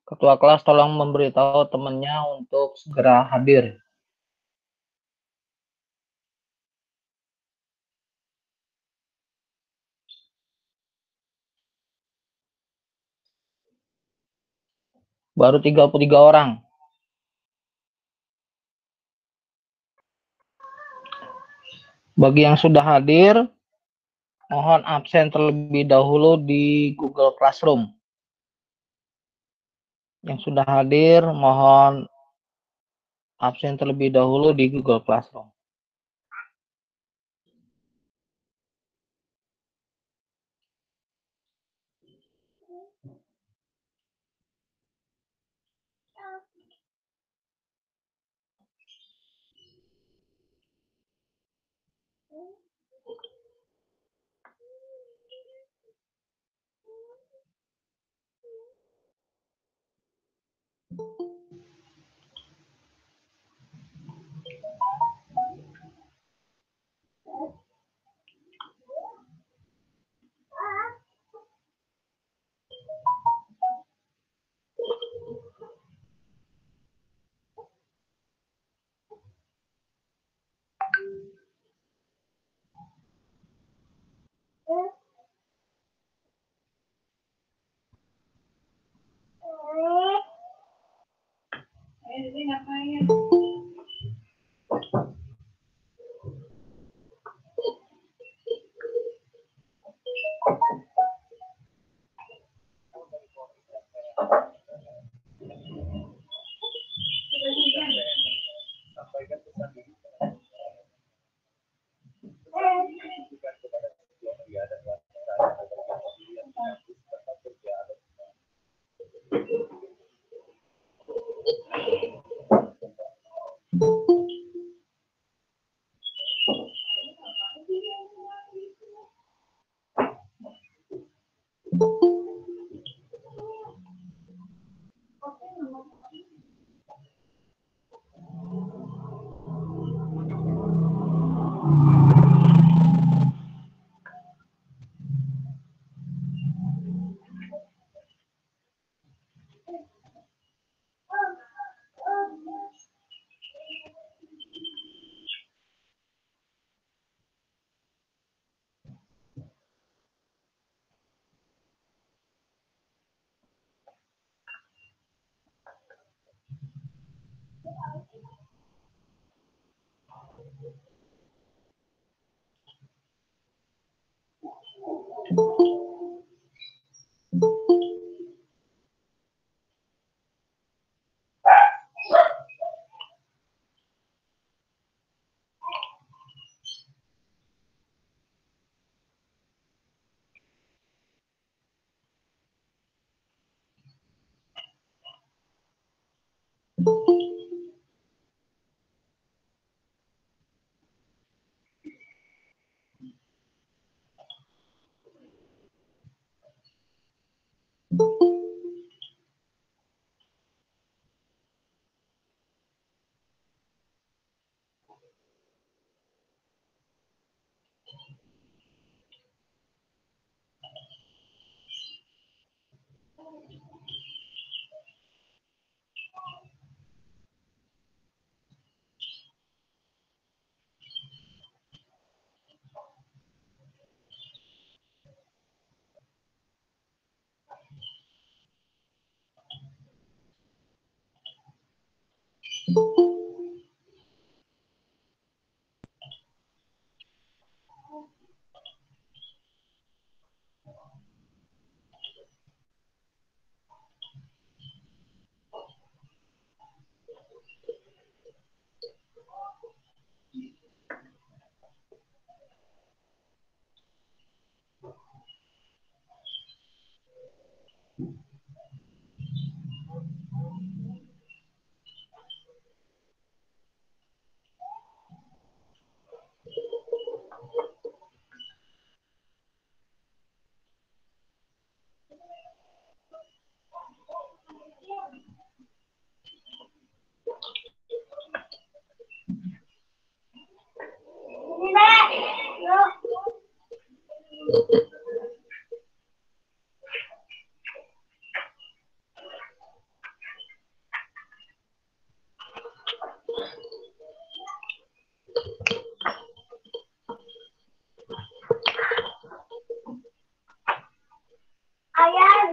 Ketua kelas tolong memberitahu temannya untuk segera hadir. Baru 33 orang. Bagi yang sudah hadir, mohon absen terlebih dahulu di Google Classroom. Yang sudah hadir, mohon absen terlebih dahulu di Google Classroom.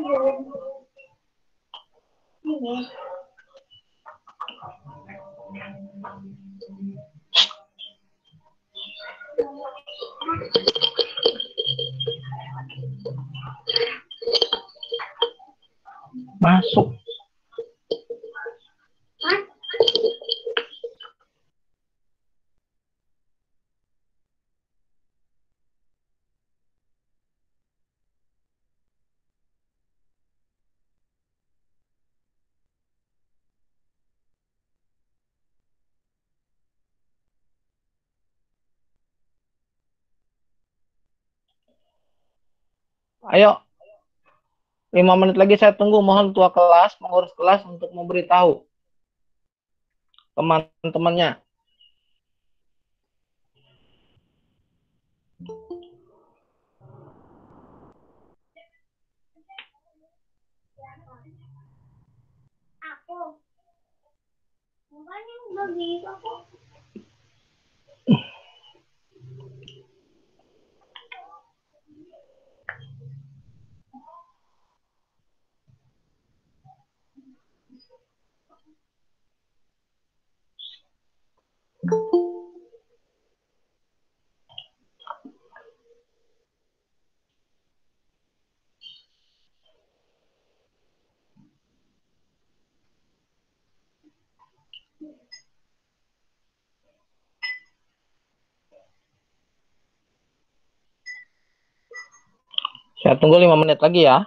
Masuk. Ayo, 5 menit lagi saya tunggu. Mohon tua kelas, pengurus kelas untuk memberitahu teman-temannya. Saya tunggu 5 menit lagi ya.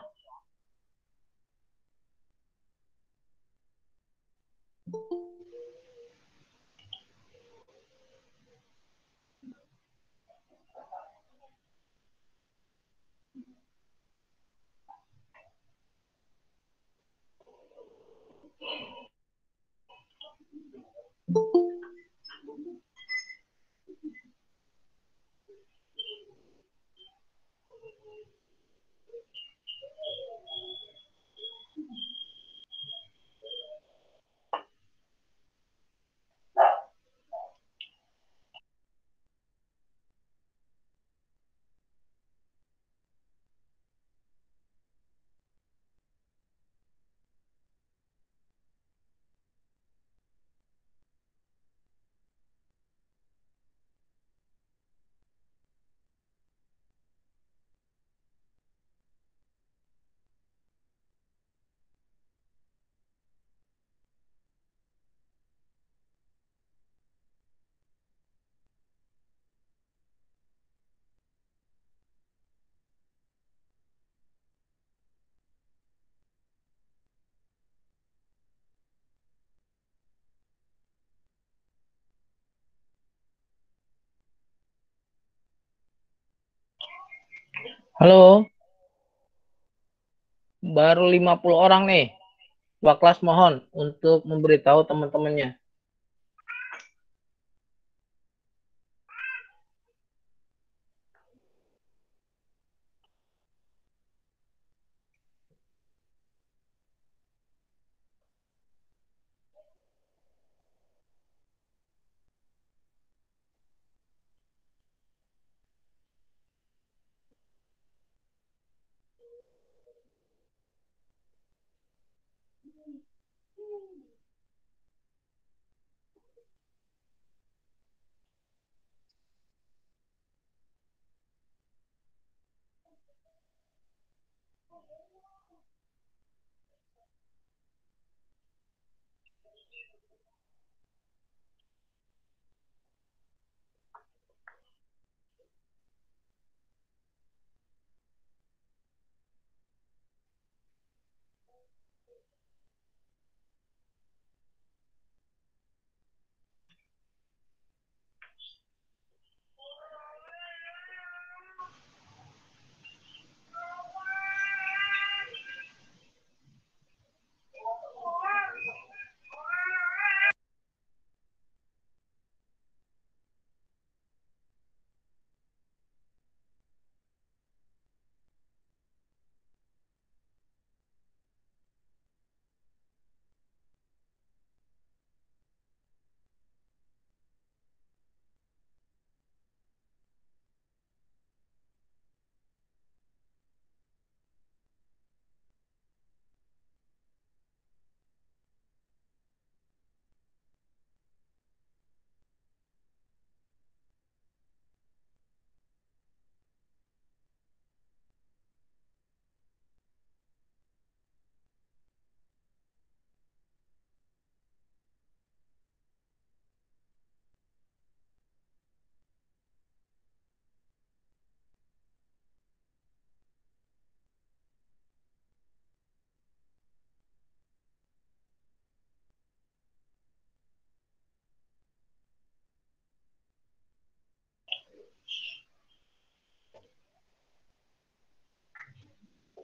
Halo, baru 50 orang nih. Tua kelas mohon untuk memberitahu teman-temannya.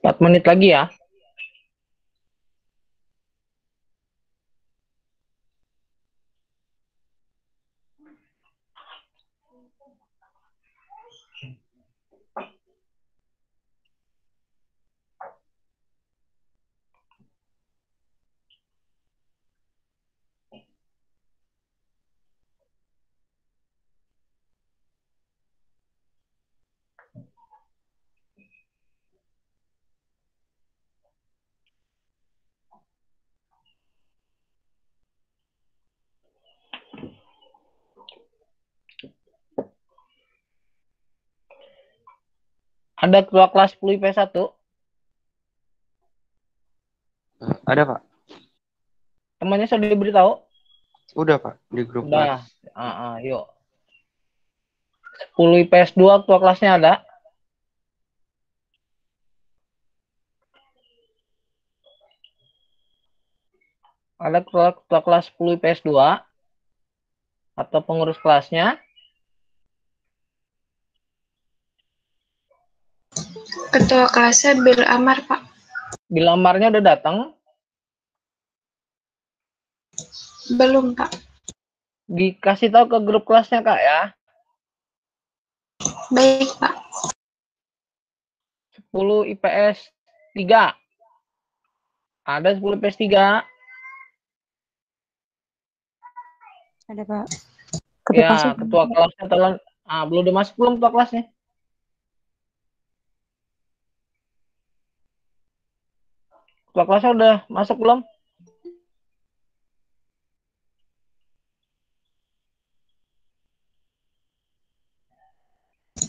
4 menit lagi ya. Ada ketua kelas 10 IP 1? Ada, Pak. Temannya sudah diberitahu? Udah, Pak, di grup Udah. kelas. Yuk. 10 IPS 2 ketua kelasnya ada? Ada ketua kelas 10 IPS 2 atau pengurus kelasnya? Ketua kelasnya Bil Amar, Pak. Bila amarnya udah datang? Belum, Pak. Dikasih tahu ke grup kelasnya, Kak ya. Baik, Pak. 10 IPS 3. Ada 10 IPS 3? Ada, Pak. Ya, ketua kelasnya tolong. Belum udah masuk belum ketua kelasnya? Ketua kelasnya udah masuk belum?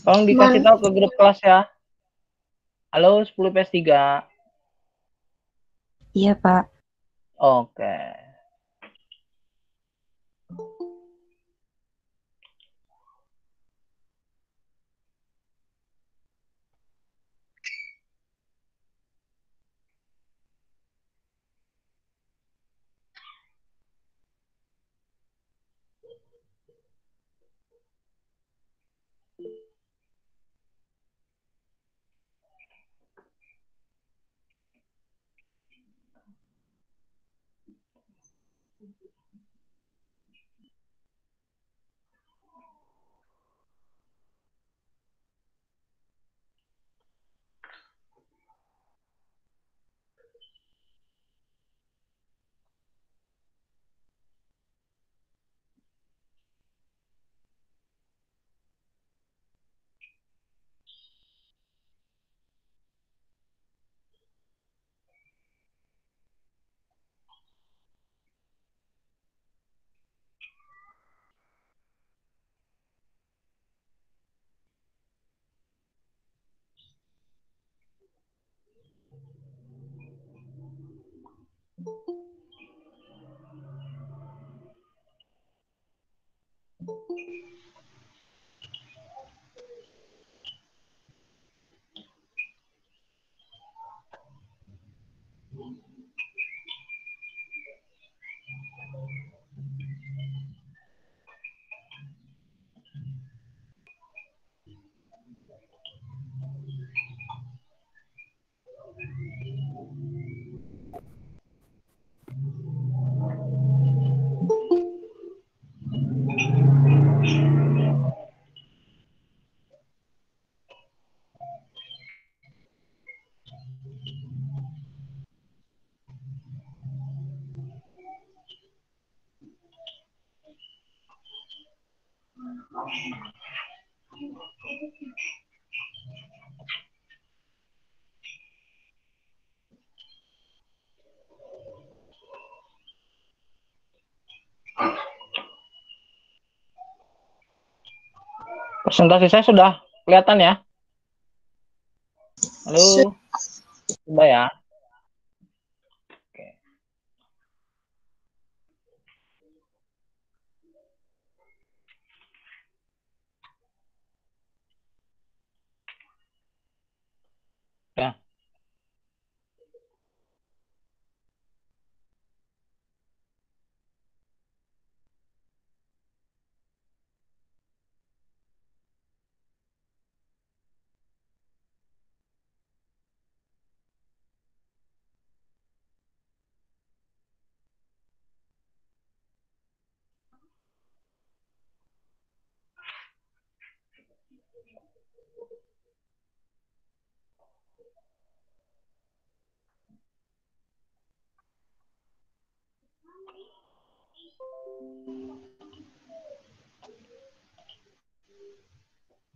Tolong dikasih tahu ke grup kelas ya. Halo, 10 PS 3. Iya, Pak. Oke. Presentasi saya sudah kelihatan ya? Halo, coba ya. Oke. Ya.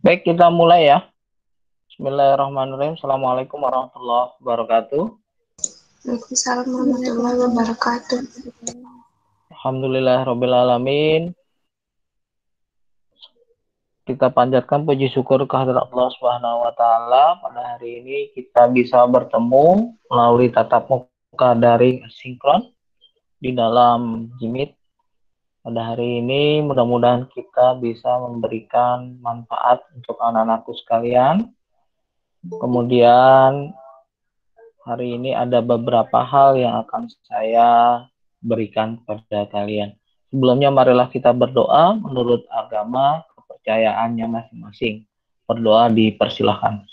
Baik, kita mulai ya. Bismillahirrahmanirrahim. Assalamualaikum warahmatullahi wabarakatuh. Waalaikumsalam warahmatullahi wabarakatuh. Alhamdulillahirrabbilalamin. Kita panjatkan puji syukur kehadirat Allah Subhanahu wa taala. Pada hari ini kita bisa bertemu melalui tatap muka daring sinkron di dalam Jimit. Pada hari ini mudah-mudahan kita bisa memberikan manfaat untuk anak-anakku sekalian. Kemudian hari ini ada beberapa hal yang akan saya berikan kepada kalian. Sebelumnya marilah kita berdoa menurut agama kepercayaannya masing-masing. Berdoa dipersilahkan.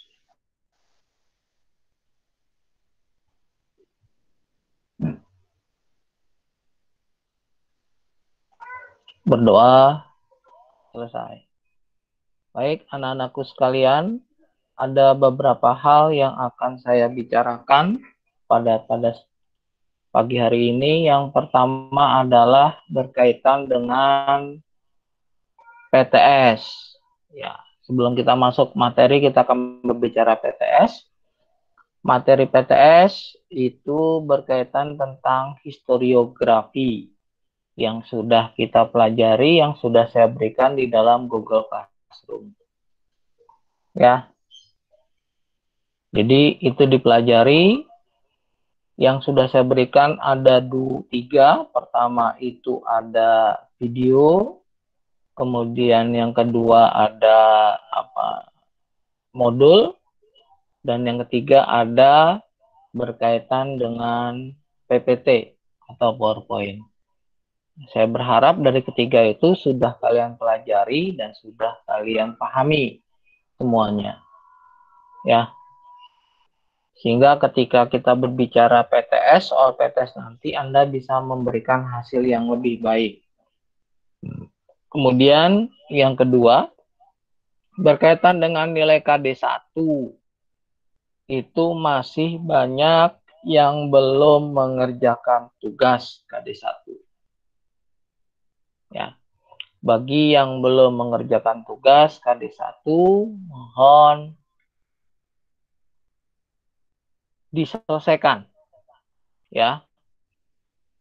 Berdoa selesai. Baik, anak-anakku sekalian, ada beberapa hal yang akan saya bicarakan pada pagi hari ini. Yang pertama adalah berkaitan dengan PTS. Ya, sebelum kita masuk materi, kita akan berbicara PTS. Materi PTS itu berkaitan tentang historiografi yang sudah kita pelajari, yang sudah saya berikan di dalam Google Classroom. Ya, jadi itu dipelajari. Yang sudah saya berikan ada 3. Pertama itu ada video, kemudian yang kedua ada modul, dan yang ketiga ada berkaitan dengan PPT atau PowerPoint. Saya berharap dari ketiga itu sudah kalian pelajari dan sudah kalian pahami semuanya. Ya. Sehingga ketika kita berbicara PTS, soal PTS nanti Anda bisa memberikan hasil yang lebih baik. Kemudian yang kedua, berkaitan dengan nilai KD1. Itu masih banyak yang belum mengerjakan tugas KD1. Ya. Bagi yang belum mengerjakan tugas KD1, mohon diselesaikan. Ya.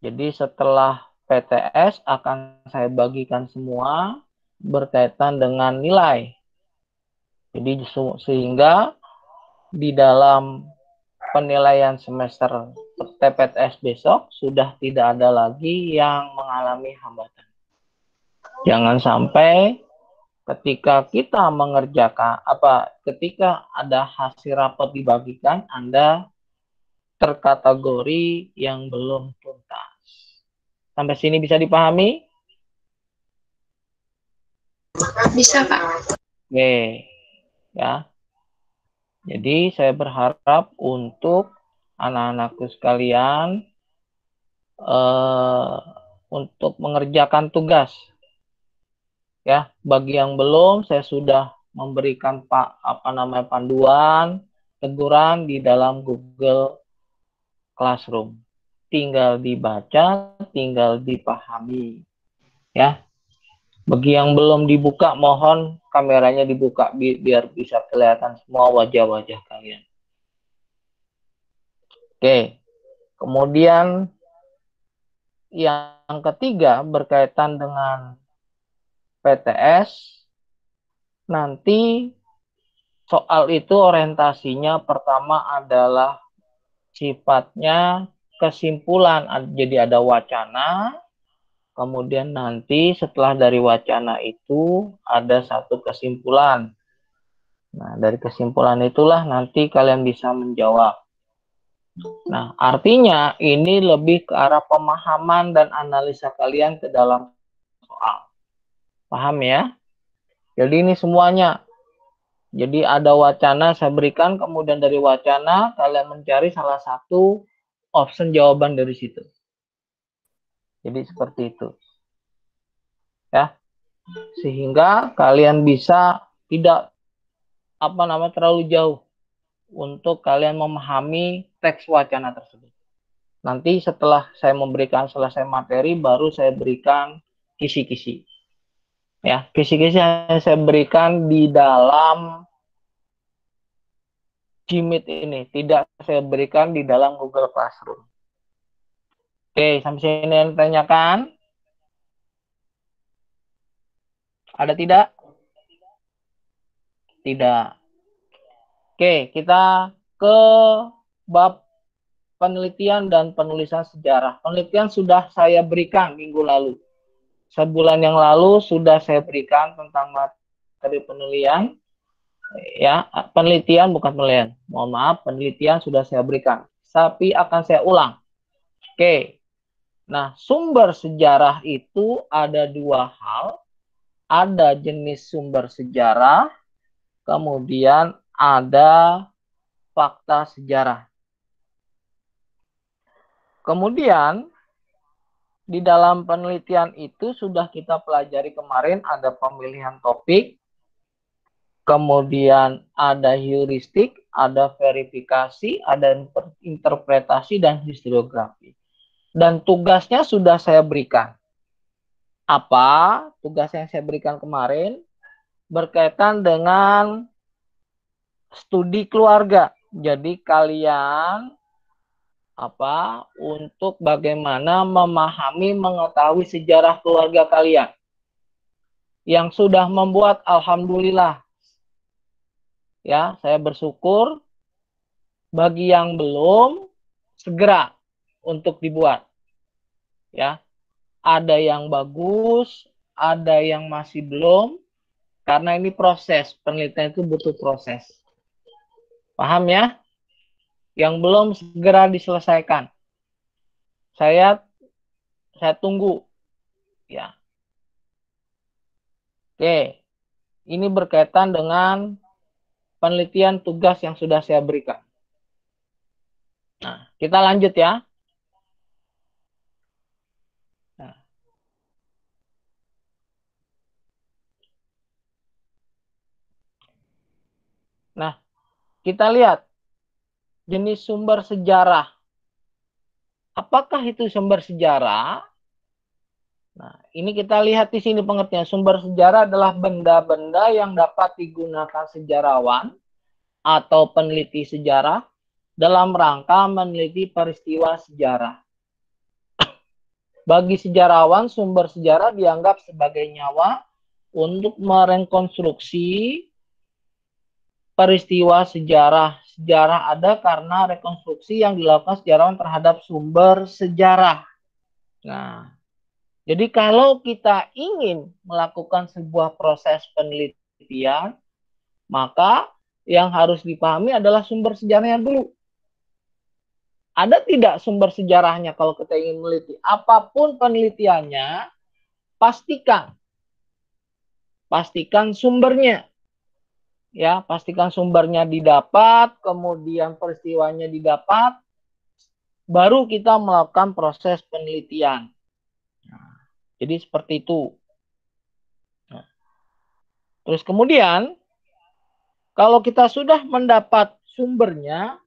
Jadi setelah PTS akan saya bagikan semua berkaitan dengan nilai. Jadi sehingga di dalam penilaian semester TPTS besok sudah tidak ada lagi yang mengalami hambatan. Jangan sampai ketika kita mengerjakan ketika ada hasil rapot dibagikan, Anda terkategori yang belum tuntas. Sampai sini bisa dipahami? Bisa, Pak. Oke. Ya. Jadi saya berharap untuk anak-anakku sekalian untuk mengerjakan tugas. Ya, bagi yang belum, saya sudah memberikan panduan, teguran di dalam Google Classroom. Tinggal dibaca, tinggal dipahami. Ya. Bagi yang belum dibuka, mohon kameranya dibuka biar bisa kelihatan semua wajah-wajah kalian. Oke. Kemudian yang ketiga berkaitan dengan PTS. Nanti soal itu orientasinya pertama adalah sifatnya kesimpulan. Jadi ada wacana, kemudian nanti setelah dari wacana itu ada satu kesimpulan. Nah, dari kesimpulan itulah nanti kalian bisa menjawab. Nah, artinya ini lebih ke arah pemahaman dan analisa kalian ke dalam soal. Paham ya? Jadi ini semuanya. Jadi ada wacana saya berikan, kemudian dari wacana kalian mencari salah satu option jawaban dari situ. Jadi seperti itu. Ya. Sehingga kalian bisa tidak terlalu jauh untuk kalian memahami teks wacana tersebut. Nanti setelah saya memberikan selesai materi baru saya berikan kisi-kisi. Ya, kisi-kisi yang saya berikan di dalam Gmeet ini, tidak saya berikan di dalam Google Classroom. Oke, sampai sini yang ditanyakan? Ada tidak? Tidak. Oke, kita ke bab penelitian dan penulisan sejarah. Penelitian sudah saya berikan minggu lalu. Sebulan yang lalu sudah saya berikan tentang materi penelitian. Ya, penelitian bukan penelitian. Mohon maaf, penelitian sudah saya berikan. Tapi akan saya ulang. Oke. Nah, sumber sejarah itu ada dua hal. Ada jenis sumber sejarah, kemudian ada fakta sejarah. Kemudian di dalam penelitian itu sudah kita pelajari kemarin ada pemilihan topik, kemudian ada heuristik, ada verifikasi, ada interpretasi dan historiografi. Dan tugasnya sudah saya berikan. Apa tugas yang saya berikan kemarin? Berkaitan dengan studi keluarga. Jadi kalian untuk bagaimana memahami, mengetahui sejarah keluarga kalian. Yang sudah membuat, alhamdulillah. Ya, saya bersyukur. Bagi yang belum, segera untuk dibuat. Ya, ada yang bagus, ada yang masih belum, karena ini proses, penelitian itu butuh proses. Paham ya? Yang belum segera diselesaikan. Saya tunggu. Ya. Oke. Ini berkaitan dengan penelitian tugas yang sudah saya berikan. Nah, kita lanjut ya. Nah, kita lihat jenis sumber sejarah. Apakah itu sumber sejarah? Nah, ini kita lihat di sini pengertian. Sumber sejarah adalah benda-benda yang dapat digunakan sejarawan atau peneliti sejarah dalam rangka meneliti peristiwa sejarah. Bagi sejarawan, sumber sejarah dianggap sebagai nyawa untuk merekonstruksi peristiwa sejarah. Sejarah ada karena rekonstruksi yang dilakukan sejarawan terhadap sumber sejarah. Nah, jadi kalau kita ingin melakukan sebuah proses penelitian, maka yang harus dipahami adalah sumber sejarahnya dulu. Ada tidak sumber sejarahnya kalau kita ingin meneliti? Apapun penelitiannya, pastikan sumbernya. Ya, pastikan sumbernya didapat, kemudian peristiwanya didapat, baru kita melakukan proses penelitian. Nah, jadi seperti itu. Nah, terus kemudian, kalau kita sudah mendapat sumbernya,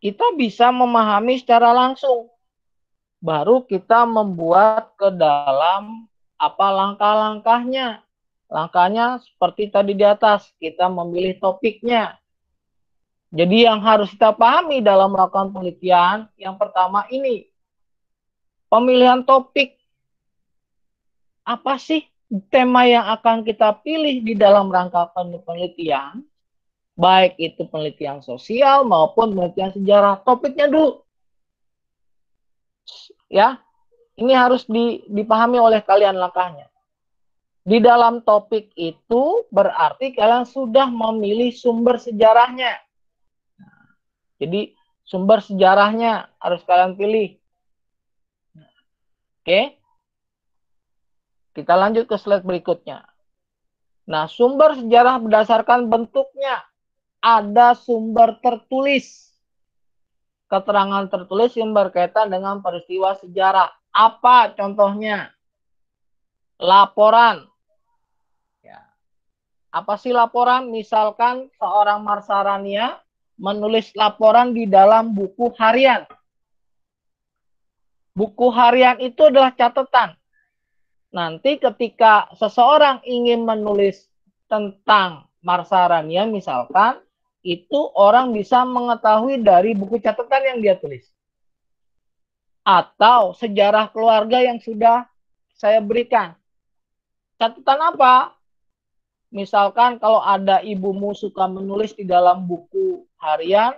kita bisa memahami secara langsung. Baru kita membuat ke dalam langkah-langkahnya. Langkahnya seperti tadi di atas, kita memilih topiknya. Jadi yang harus kita pahami dalam melakukan penelitian, yang pertama ini, pemilihan topik. Apa sih tema yang akan kita pilih di dalam rangka penelitian? Baik itu penelitian sosial maupun penelitian sejarah. Topiknya dulu. Ya, ini harus dipahami oleh kalian langkahnya. Di dalam topik itu berarti kalian sudah memilih sumber sejarahnya. Jadi sumber sejarahnya harus kalian pilih. Oke. Kita lanjut ke slide berikutnya. Nah, sumber sejarah berdasarkan bentuknya. Ada sumber tertulis. Keterangan tertulis yang berkaitan dengan peristiwa sejarah. Apa contohnya? Laporan. Ya. Apa sih laporan? Misalkan seorang Marsarania menulis laporan di dalam buku harian. Buku harian itu adalah catatan. nanti ketika seseorang ingin menulis tentang Marsarania misalkan, itu orang bisa mengetahui dari buku catatan yang dia tulis. Atau sejarah keluarga yang sudah saya berikan. Catatan apa? Misalkan kalau ada ibumu suka menulis di dalam buku harian,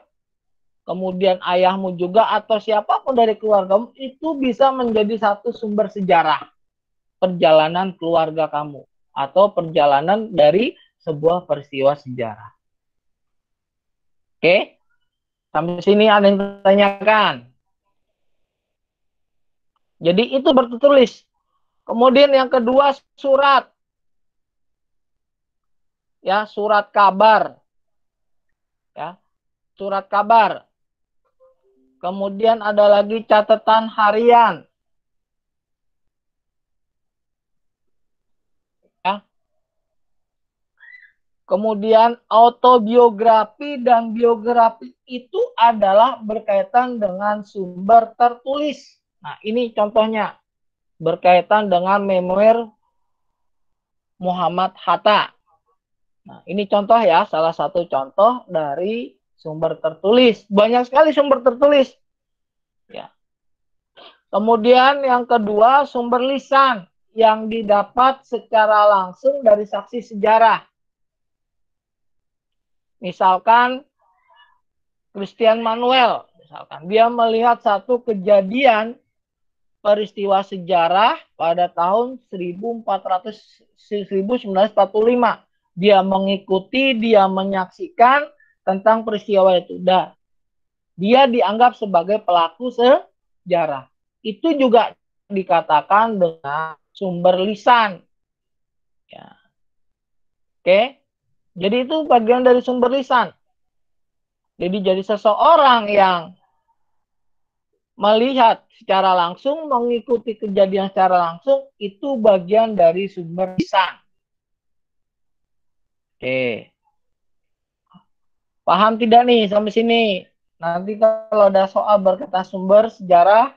kemudian ayahmu juga atau siapapun dari keluargamu, itu bisa menjadi satu sumber sejarah perjalanan keluarga kamu atau perjalanan dari sebuah peristiwa sejarah. Oke? Sampai sini ada yang ditanyakan. Jadi itu bertulis. Kemudian yang kedua surat. Ya, surat kabar. Ya, surat kabar. Kemudian ada lagi catatan harian. Ya. Kemudian autobiografi dan biografi itu adalah berkaitan dengan sumber tertulis. Nah, ini contohnya berkaitan dengan memoir Muhammad Hatta. Nah, ini contoh ya, salah satu contoh dari sumber tertulis. Banyak sekali sumber tertulis. Ya. Kemudian yang kedua, sumber lisan yang didapat secara langsung dari saksi sejarah. Misalkan Christian Manuel, misalkan dia melihat satu kejadian peristiwa sejarah pada tahun 1945. Dia mengikuti, dia menyaksikan tentang peristiwa itu. Dan dia dianggap sebagai pelaku sejarah. Itu juga dikatakan dengan sumber lisan. Ya. Oke. Jadi itu bagian dari sumber lisan. Jadi seseorang yang melihat secara langsung, mengikuti kejadian secara langsung, itu bagian dari sumber lisan. Oke. Paham tidak nih sampai sini? Nanti kalau ada soal berkaitan sumber sejarah,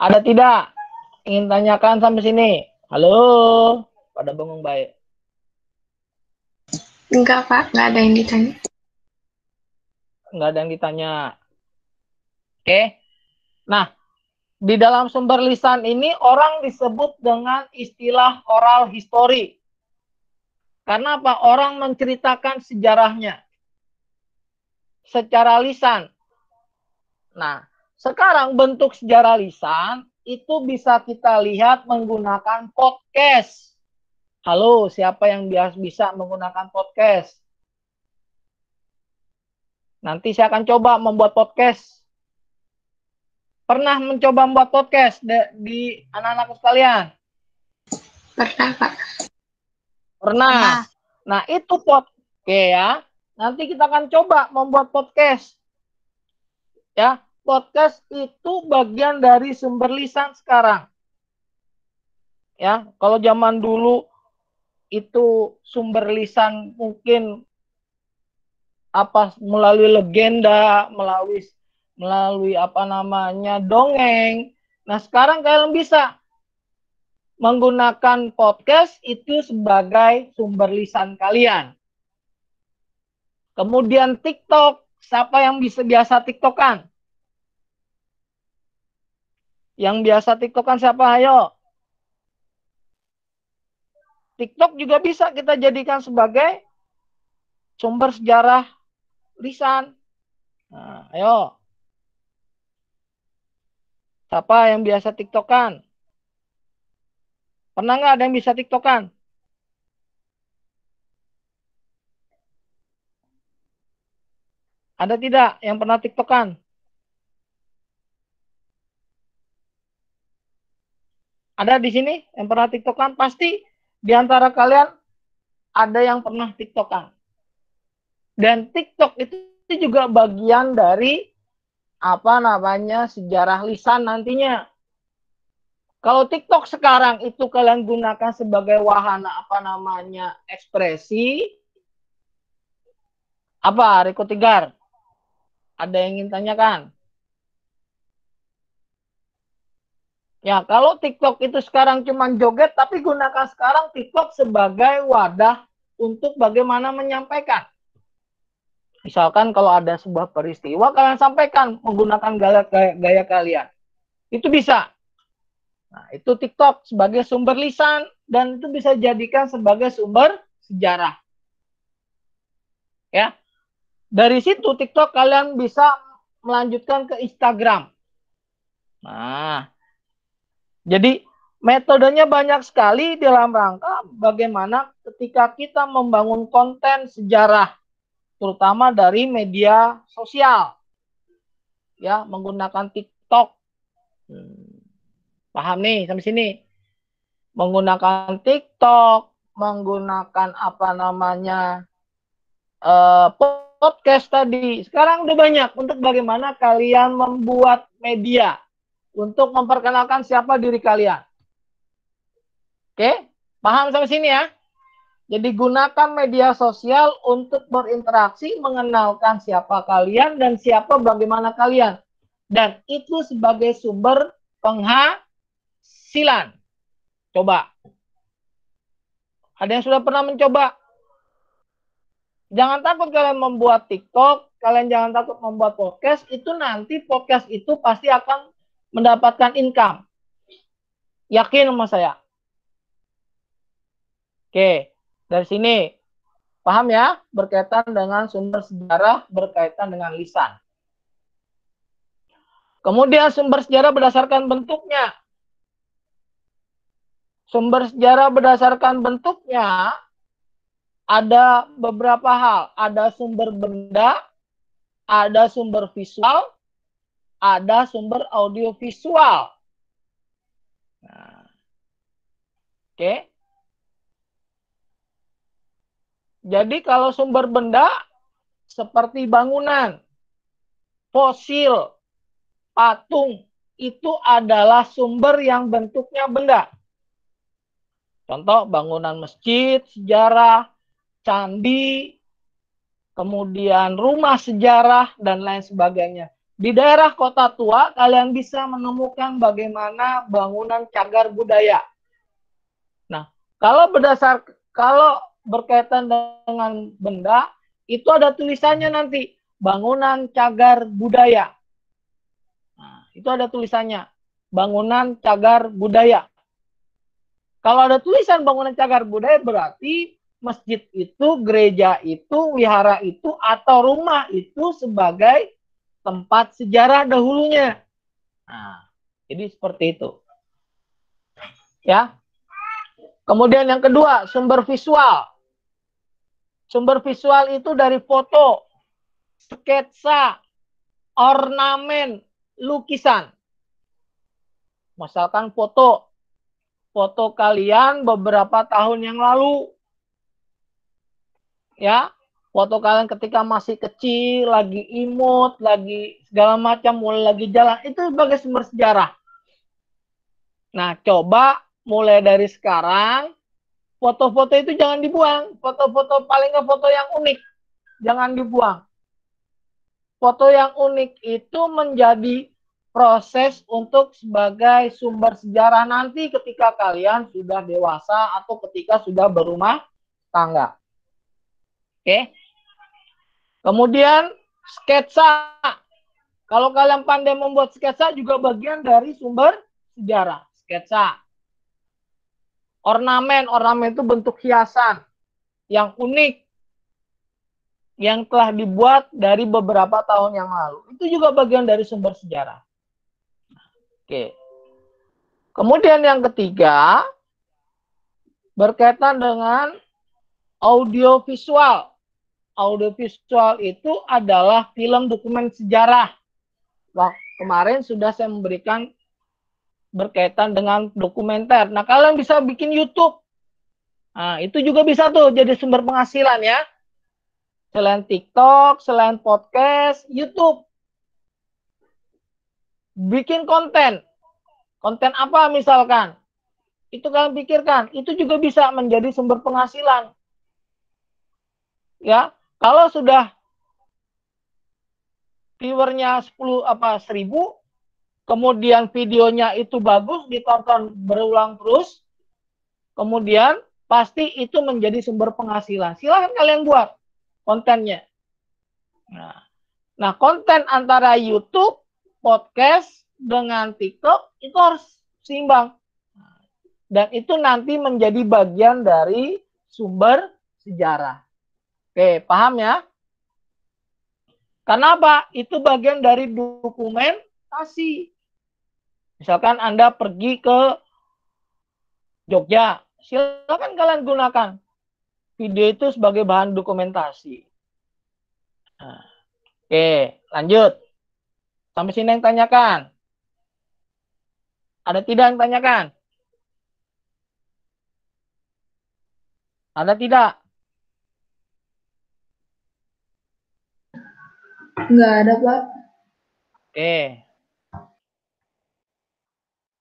ada tidak? Ingin tanyakan sampai sini? Halo? Pada bengong baik. Enggak, Pak. Enggak ada yang ditanya. Enggak ada yang ditanya. Oke. Nah, di dalam sumber lisan ini orang disebut dengan istilah oral history. Karena apa? Orang menceritakan sejarahnya secara lisan. Nah, sekarang bentuk sejarah lisan itu bisa kita lihat menggunakan podcast. Halo, siapa yang bisa menggunakan podcast? Nanti saya akan coba membuat podcast. Pernah mencoba membuat podcast di anak-anakku sekalian? Pernah, Pak. Pernah. Nah, itu podcast ya. Nanti kita akan coba membuat podcast. Ya, podcast itu bagian dari sumber lisan sekarang. Ya, kalau zaman dulu itu sumber lisan mungkin apa melalui legenda, melalui apa namanya dongeng. Nah, sekarang kalian bisa menggunakan podcast itu sebagai sumber lisan kalian. Kemudian TikTok, siapa yang biasa TikTokan? Yang biasa TikTokan siapa? Ayo. TikTok juga bisa kita jadikan sebagai sumber sejarah lisan. Nah, ayo. Siapa yang biasa TikTokan? Pernah nggak ada yang bisa TikTokan? Ada tidak yang pernah TikTokan? Ada di sini yang pernah TikTokan? Pasti di antara kalian ada yang pernah TikTokan. Dan TikTok itu juga bagian dari apa namanya sejarah lisan nantinya. Kalau TikTok sekarang itu kalian gunakan sebagai wahana apa namanya ekspresi, apa Riko Tigar? Ada yang ingin tanyakan? Ya, kalau TikTok itu sekarang cuma joget, tapi gunakan sekarang TikTok sebagai wadah untuk bagaimana menyampaikan. Misalkan kalau ada sebuah peristiwa, kalian sampaikan menggunakan gaya kalian. Itu bisa. Nah, itu TikTok sebagai sumber lisan, dan itu bisa dijadikan sebagai sumber sejarah. Ya, dari situ TikTok kalian bisa melanjutkan ke Instagram. Nah, jadi metodenya banyak sekali dalam rangka bagaimana ketika kita membangun konten sejarah, terutama dari media sosial, ya, menggunakan TikTok. Paham nih sampai sini? Menggunakan TikTok, menggunakan apa namanya podcast tadi. Sekarang udah banyak untuk bagaimana kalian membuat media untuk memperkenalkan siapa diri kalian. Oke, paham sampai sini ya? Jadi gunakan media sosial untuk berinteraksi, mengenalkan siapa kalian dan siapa bagaimana kalian. Dan itu sebagai sumber penghasilan. Coba. Ada yang sudah pernah mencoba? Jangan takut kalian membuat TikTok, kalian jangan takut membuat podcast, itu nanti podcast itu pasti akan mendapatkan income. Yakin sama saya. Oke, dari sini paham ya? Berkaitan dengan sumber sejarah, berkaitan dengan lisan. Kemudian sumber sejarah berdasarkan bentuknya. Sumber sejarah berdasarkan bentuknya ada beberapa hal. Ada sumber benda, ada sumber visual, ada sumber audiovisual. Nah, oke. Jadi kalau sumber benda seperti bangunan, fosil, patung, itu adalah sumber yang bentuknya benda. Contoh bangunan masjid, sejarah, candi, kemudian rumah sejarah, dan lain sebagainya. Di daerah kota tua, kalian bisa menemukan bagaimana bangunan cagar budaya. Nah, kalau berkaitan dengan benda, itu ada tulisannya nanti, bangunan cagar budaya. Nah, itu ada tulisannya, bangunan cagar budaya. Kalau ada tulisan bangunan cagar budaya, berarti masjid itu, gereja itu, wihara itu, atau rumah itu sebagai tempat sejarah dahulunya. Nah, jadi seperti itu. Ya. Kemudian yang kedua, sumber visual. Sumber visual itu dari foto, sketsa, ornamen, lukisan. Misalkan foto kalian beberapa tahun yang lalu. Ya, foto kalian ketika masih kecil, lagi imut, lagi segala macam, mulai lagi jalan, itu sebagai sumber sejarah. Nah, coba mulai dari sekarang, foto-foto itu jangan dibuang. Foto-foto, paling nggak foto yang unik, jangan dibuang. Foto yang unik itu menjadi proses untuk sebagai sumber sejarah nanti ketika kalian sudah dewasa atau ketika sudah berumah tangga. Oke. Kemudian sketsa. Kalau kalian pandai membuat sketsa juga bagian dari sumber sejarah. Sketsa. Ornamen itu bentuk hiasan yang unik yang telah dibuat dari beberapa tahun yang lalu. Itu juga bagian dari sumber sejarah. Oke. Kemudian yang ketiga berkaitan dengan audiovisual. Audiovisual itu adalah film dokumen sejarah. Wah, kemarin sudah saya memberikan berkaitan dengan dokumenter. Nah, kalian bisa bikin YouTube. Nah, itu juga bisa tuh jadi sumber penghasilan ya. Selain TikTok, selain podcast, YouTube. Bikin konten. Konten apa misalkan? Itu kalian pikirkan. Itu juga bisa menjadi sumber penghasilan. Ya, kalau sudah viewernya 10 1000, kemudian videonya itu bagus, ditonton berulang terus, kemudian pasti itu menjadi sumber penghasilan. Silahkan kalian buat kontennya. Nah, konten antara YouTube, podcast, dengan TikTok itu harus seimbang. Dan itu nanti menjadi bagian dari sumber sejarah. Oke, paham ya? Karena apa? Itu bagian dari dokumentasi. Misalkan Anda pergi ke Jogja, silakan kalian gunakan video itu sebagai bahan dokumentasi. Nah, oke, lanjut. Sampai sini yang tanyakan. Ada tidak yang tanyakan? Ada tidak? Nggak ada, Pak. Oke.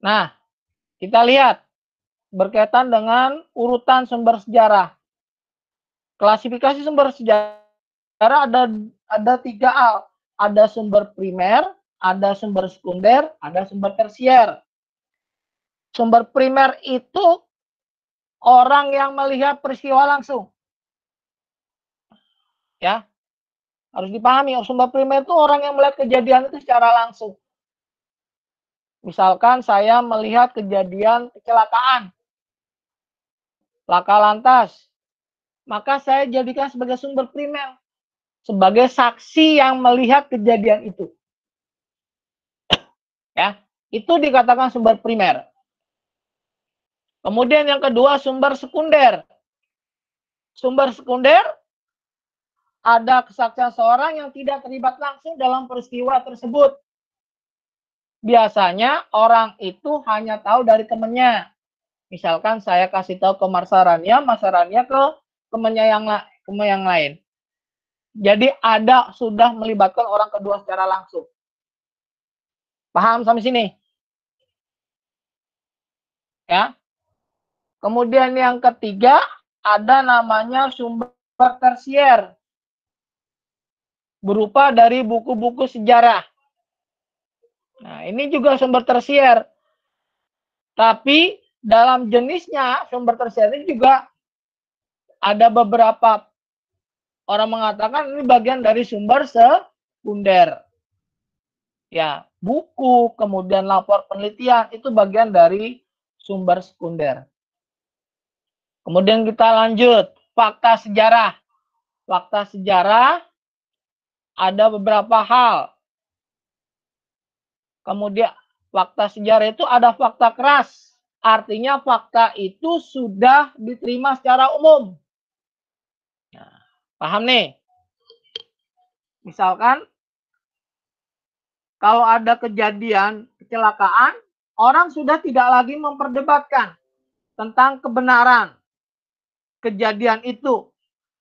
Nah, kita lihat berkaitan dengan urutan sumber sejarah. Klasifikasi sumber sejarah ada 3 hal. Ada sumber primer, ada sumber sekunder, ada sumber tersier. Sumber primer itu orang yang melihat peristiwa langsung. Ya. Harus dipahami, sumber primer itu orang yang melihat kejadian itu secara langsung. Misalkan saya melihat kejadian kecelakaan, laka lantas, maka saya jadikan sebagai sumber primer, sebagai saksi yang melihat kejadian itu. Ya, itu dikatakan sumber primer. Kemudian yang kedua, sumber sekunder. Sumber sekunder ada kesaksian seorang yang tidak terlibat langsung dalam peristiwa tersebut. Biasanya orang itu hanya tahu dari temannya. Misalkan saya kasih tahu ke Mas Rania ke temannya yang lain. Jadi ada sudah melibatkan orang kedua secara langsung. Paham sampai sini? Ya. Kemudian yang ketiga ada namanya sumber tersier. Berupa dari buku-buku sejarah. Nah, ini juga sumber tersier. Tapi dalam jenisnya sumber tersier ini juga ada beberapa orang mengatakan ini bagian dari sumber sekunder. Ya, buku, kemudian lapor penelitian itu bagian dari sumber sekunder. Kemudian kita lanjut, fakta sejarah. Fakta sejarah ada beberapa hal. Kemudian fakta sejarah itu ada fakta keras. Artinya fakta itu sudah diterima secara umum. Nah, paham nih? Misalkan kalau ada kejadian kecelakaan, orang sudah tidak lagi memperdebatkan tentang kebenaran kejadian itu.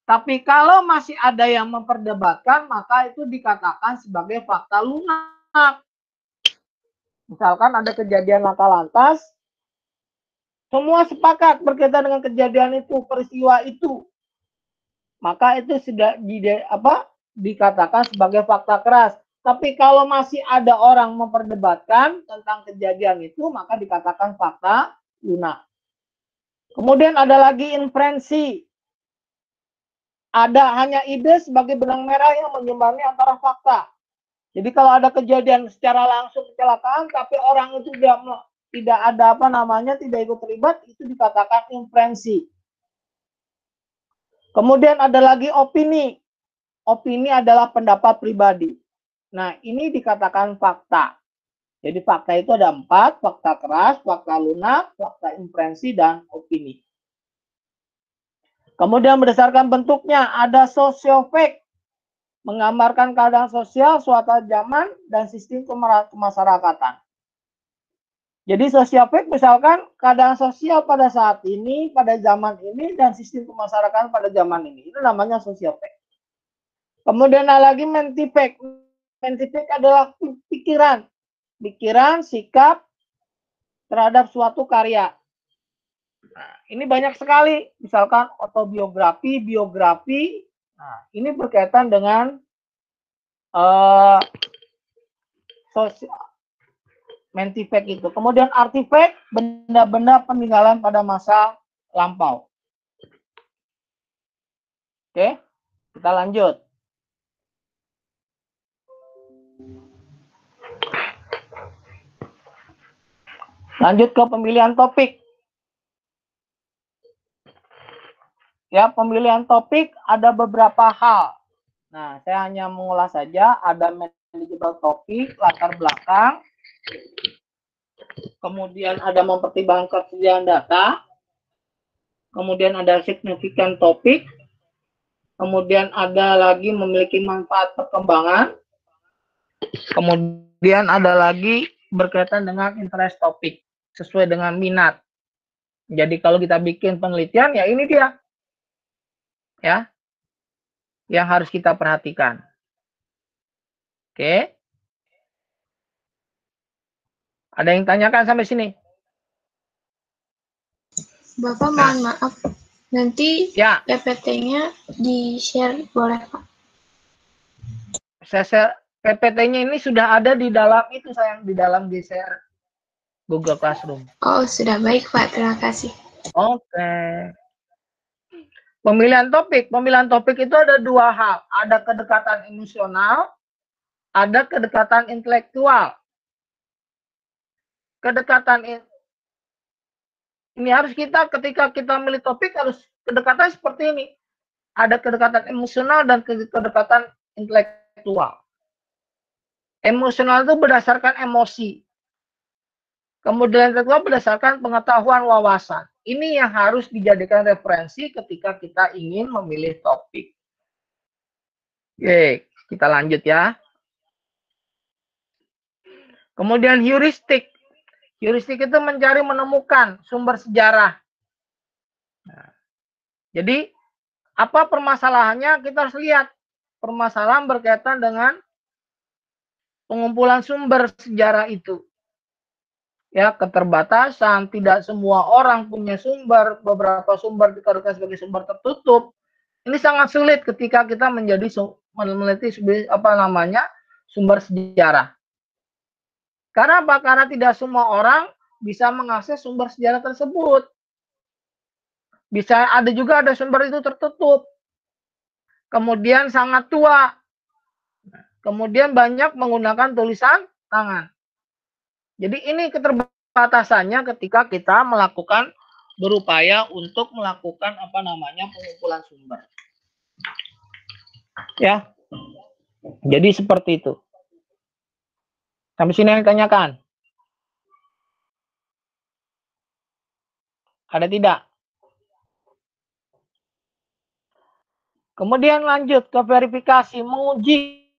Tapi kalau masih ada yang memperdebatkan, maka itu dikatakan sebagai fakta lunak. Misalkan ada kejadian laka lantas, semua sepakat berkaitan dengan kejadian itu, peristiwa itu. Maka itu sudah dikatakan sebagai fakta keras. Tapi kalau masih ada orang memperdebatkan tentang kejadian itu, maka dikatakan fakta lunak. Kemudian ada lagi inferensi. Ada hanya ide sebagai benang merah yang menyimbangi antara fakta. Jadi kalau ada kejadian secara langsung kecelakaan, tapi orang itu tidak ada tidak ikut terlibat, itu dikatakan inferensi. Kemudian ada lagi opini. Opini adalah pendapat pribadi. Nah, ini dikatakan fakta. Jadi fakta itu ada 4, fakta keras, fakta lunak, fakta inferensi, dan opini. Kemudian berdasarkan bentuknya ada sosiofact, menggambarkan keadaan sosial, suatu zaman, dan sistem kemasyarakatan. Jadi sosiofact misalkan keadaan sosial pada saat ini, pada zaman ini, dan sistem kemasyarakatan pada zaman ini. Itu namanya sosiofact. Kemudian ada lagi mentifact. Mentifact adalah pikiran. Pikiran, sikap terhadap suatu karya. Nah, ini banyak sekali. Misalkan autobiografi, biografi. Nah, ini berkaitan dengan Mentifact itu. Kemudian artifact, benda-benda peninggalan pada masa lampau. Oke, kita lanjut. Lanjut ke pemilihan topik. Ya, pemilihan topik ada beberapa hal. Nah, saya hanya mengulas saja. Ada manajeable topik, latar belakang. Kemudian ada mempertimbangkan kesediaan data. Kemudian ada signifikan topik. Kemudian ada lagi memiliki manfaat perkembangan. Kemudian ada lagi berkaitan dengan interest topik sesuai dengan minat. Jadi kalau kita bikin penelitian, ya ini dia, ya, yang harus kita perhatikan. Oke, ada yang tanyakan sampai sini? Bapak mohon maaf, nanti Ya, PPT-nya di-share boleh Pak? PPT-nya ini sudah ada di dalam itu, sayang, di dalam share Google Classroom. Oh, sudah baik Pak, terima kasih. Oke. Pemilihan topik itu ada dua hal. Ada kedekatan emosional, ada kedekatan intelektual. Ini harus kita, ketika kita memilih topik, harus kedekatan seperti ini. Ada kedekatan emosional dan kedekatan intelektual. Emosional itu berdasarkan emosi. Kemudian intelektual berdasarkan pengetahuan wawasan. Ini yang harus dijadikan referensi ketika kita ingin memilih topik. Oke, kita lanjut ya. Kemudian heuristik. Heuristik itu mencari menemukan sumber sejarah. Nah, jadi apa permasalahannya? Kita harus lihat. Permasalahan berkaitan dengan pengumpulan sumber sejarah itu. Ya, keterbatasan, tidak semua orang punya sumber, beberapa sumber dikategorikan sebagai sumber tertutup. Ini sangat sulit ketika kita meneliti sumber sejarah. Karena apa? Karena tidak semua orang bisa mengakses sumber sejarah tersebut. Bisa ada sumber itu tertutup. Kemudian sangat tua. Kemudian banyak menggunakan tulisan tangan. Jadi ini keterbatasannya ketika kita berupaya untuk melakukan pengumpulan sumber. Ya. Jadi seperti itu. Sampai sini yang ditanyakan. Ada tidak? Kemudian lanjut ke verifikasi, menguji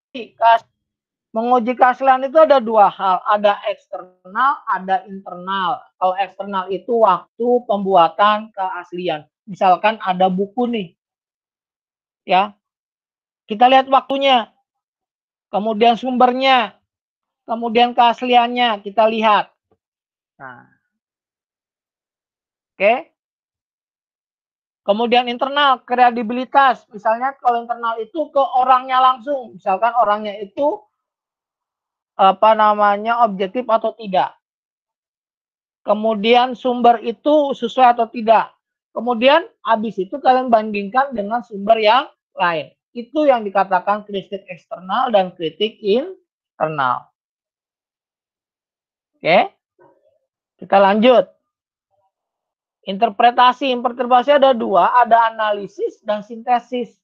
keaslian itu ada dua hal, ada eksternal, ada internal. Kalau eksternal itu waktu pembuatan keaslian. Misalkan ada buku nih, ya, kita lihat waktunya, kemudian sumbernya, kemudian keasliannya kita lihat. Nah, oke. Kemudian internal, kredibilitas. Misalnya kalau internal itu ke orangnya langsung. Misalkan orangnya itu objektif atau tidak. Kemudian sumber itu sesuai atau tidak. Kemudian habis itu kalian bandingkan dengan sumber yang lain. Itu yang dikatakan kritik eksternal dan kritik internal. Oke. Kita lanjut. Interpretasi ada dua, ada analisis dan sintesis.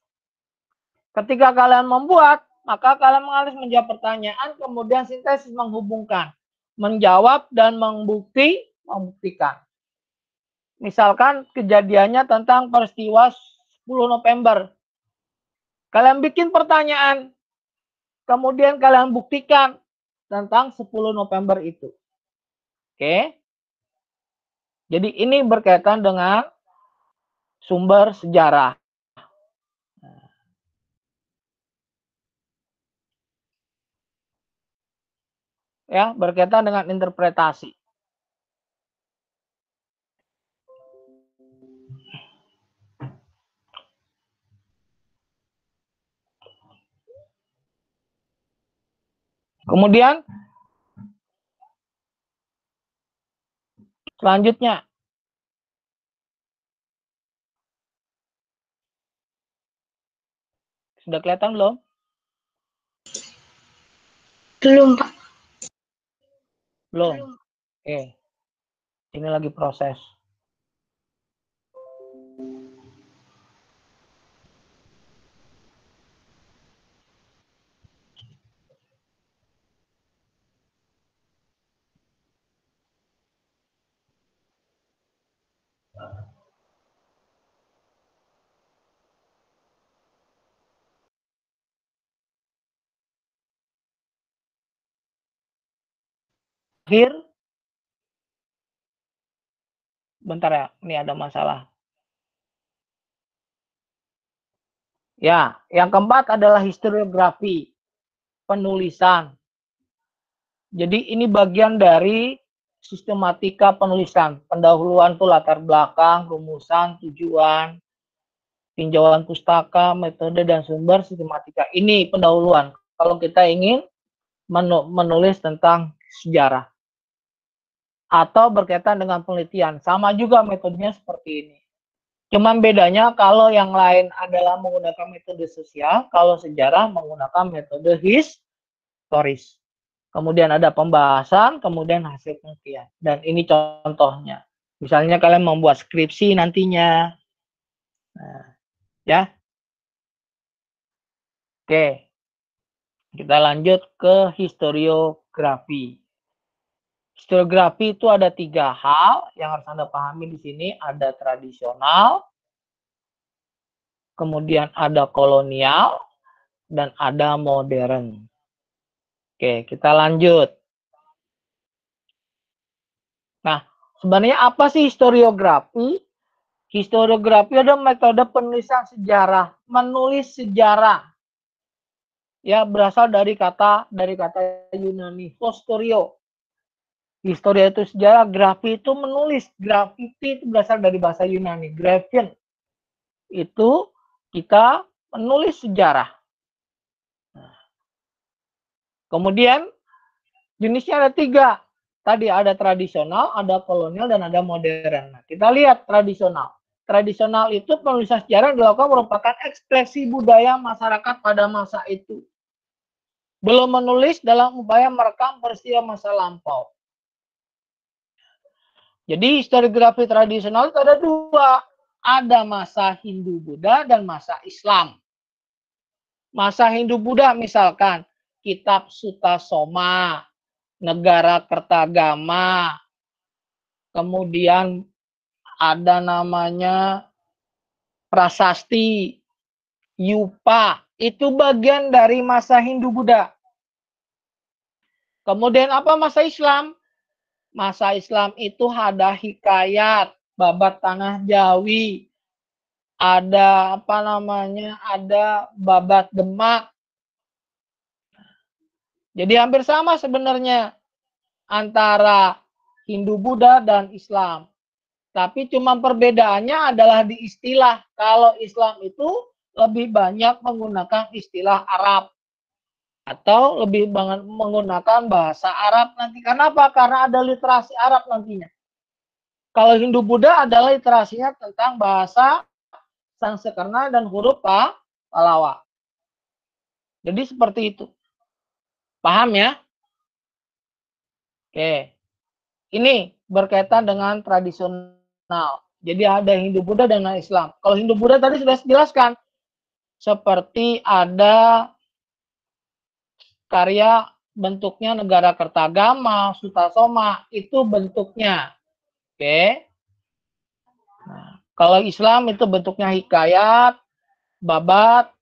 Ketika kalian membuat, maka kalian harus menjawab pertanyaan, kemudian sintesis menghubungkan, menjawab dan membuktikan. Misalkan kejadiannya tentang peristiwa 10 November. Kalian bikin pertanyaan, kemudian kalian buktikan tentang 10 November itu. Oke. Jadi ini berkaitan dengan sumber sejarah. Ya, berkaitan dengan interpretasi. Kemudian Selanjutnya, sudah kelihatan belum? Belum, Pak. Belum. Oke. Ini lagi proses. Akhir. Bentar ya, ini ada masalah. Ya, yang keempat adalah historiografi, penulisan. Jadi ini bagian dari sistematika penulisan. Pendahuluan tuh latar belakang, rumusan, tujuan, tinjauan pustaka, metode dan sumber, sistematika. Ini pendahuluan. Kalau kita ingin menulis tentang sejarah atau berkaitan dengan penelitian, sama juga metodenya seperti ini. Cuman bedanya kalau yang lain adalah menggunakan metode sosial, kalau sejarah menggunakan metode historis. Kemudian ada pembahasan, kemudian hasil penelitian. Dan ini contohnya. Misalnya kalian membuat skripsi nantinya. Nah, ya. Oke. Kita lanjut ke historiografi. Historiografi itu ada 3 hal yang harus Anda pahami di sini. Ada tradisional, kemudian ada kolonial, dan ada modern. Oke, kita lanjut. Nah, sebenarnya apa sih historiografi? Historiografi adalah metode penulisan sejarah, menulis sejarah. Ya, berasal dari kata Yunani, historio. Historia itu sejarah, grafi itu menulis. Graffiti itu berasal dari bahasa Yunani, graphein. Itu kita menulis sejarah. Kemudian jenisnya ada 3. Tadi ada tradisional, ada kolonial, dan ada modern. Nah, kita lihat tradisional. Tradisional itu penulisan sejarah dilakukan merupakan ekspresi budaya masyarakat pada masa itu. Belum menulis dalam upaya merekam peristiwa masa lampau. Jadi historiografi tradisional itu ada 2. Ada masa Hindu-Buddha dan masa Islam. Masa Hindu-Buddha misalkan kitab Sutasoma, Negara Kertagama, kemudian ada namanya Prasasti, Yupa, itu bagian dari masa Hindu-Buddha. Kemudian apa masa Islam? Masa Islam itu ada hikayat, babat tanah Jawi, ada apa namanya, ada babat Demak. Jadi hampir sama sebenarnya antara Hindu-Buddha dan Islam. Tapi cuma perbedaannya adalah di istilah. Kalau Islam itu lebih banyak menggunakan istilah Arab. Atau lebih banyak menggunakan bahasa Arab nanti. Kenapa? Karena ada literasi Arab nantinya. Kalau Hindu-Buddha adalah literasinya tentang bahasa Sanskerta dan huruf Pallawa. Jadi seperti itu. Paham ya? Oke. Ini berkaitan dengan tradisional. Jadi ada Hindu-Buddha dan Islam. Kalau Hindu-Buddha tadi sudah dijelaskan. Seperti ada karya bentuknya Negara Kertagama, Sutasoma, itu bentuknya. Oke. Nah, kalau Islam itu bentuknya hikayat, babat,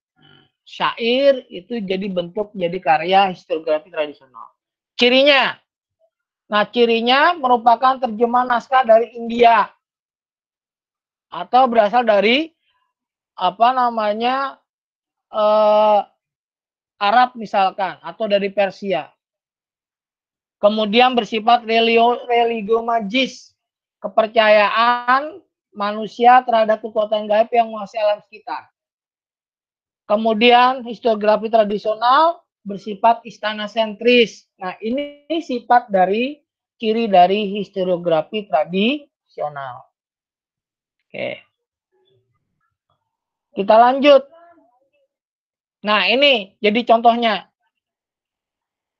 syair, itu jadi bentuk jadi karya historiografi tradisional. Cirinya. Nah, cirinya merupakan terjemahan naskah dari India atau berasal dari apa namanya Arab misalkan atau dari Persia. Kemudian bersifat religio magis, kepercayaan manusia terhadap kekuatan gaib yang menguasai alam sekitar. Kemudian historiografi tradisional bersifat istana sentris. Nah, ini sifat dari ciri dari historiografi tradisional. Oke. Kita lanjut. Nah, ini jadi contohnya.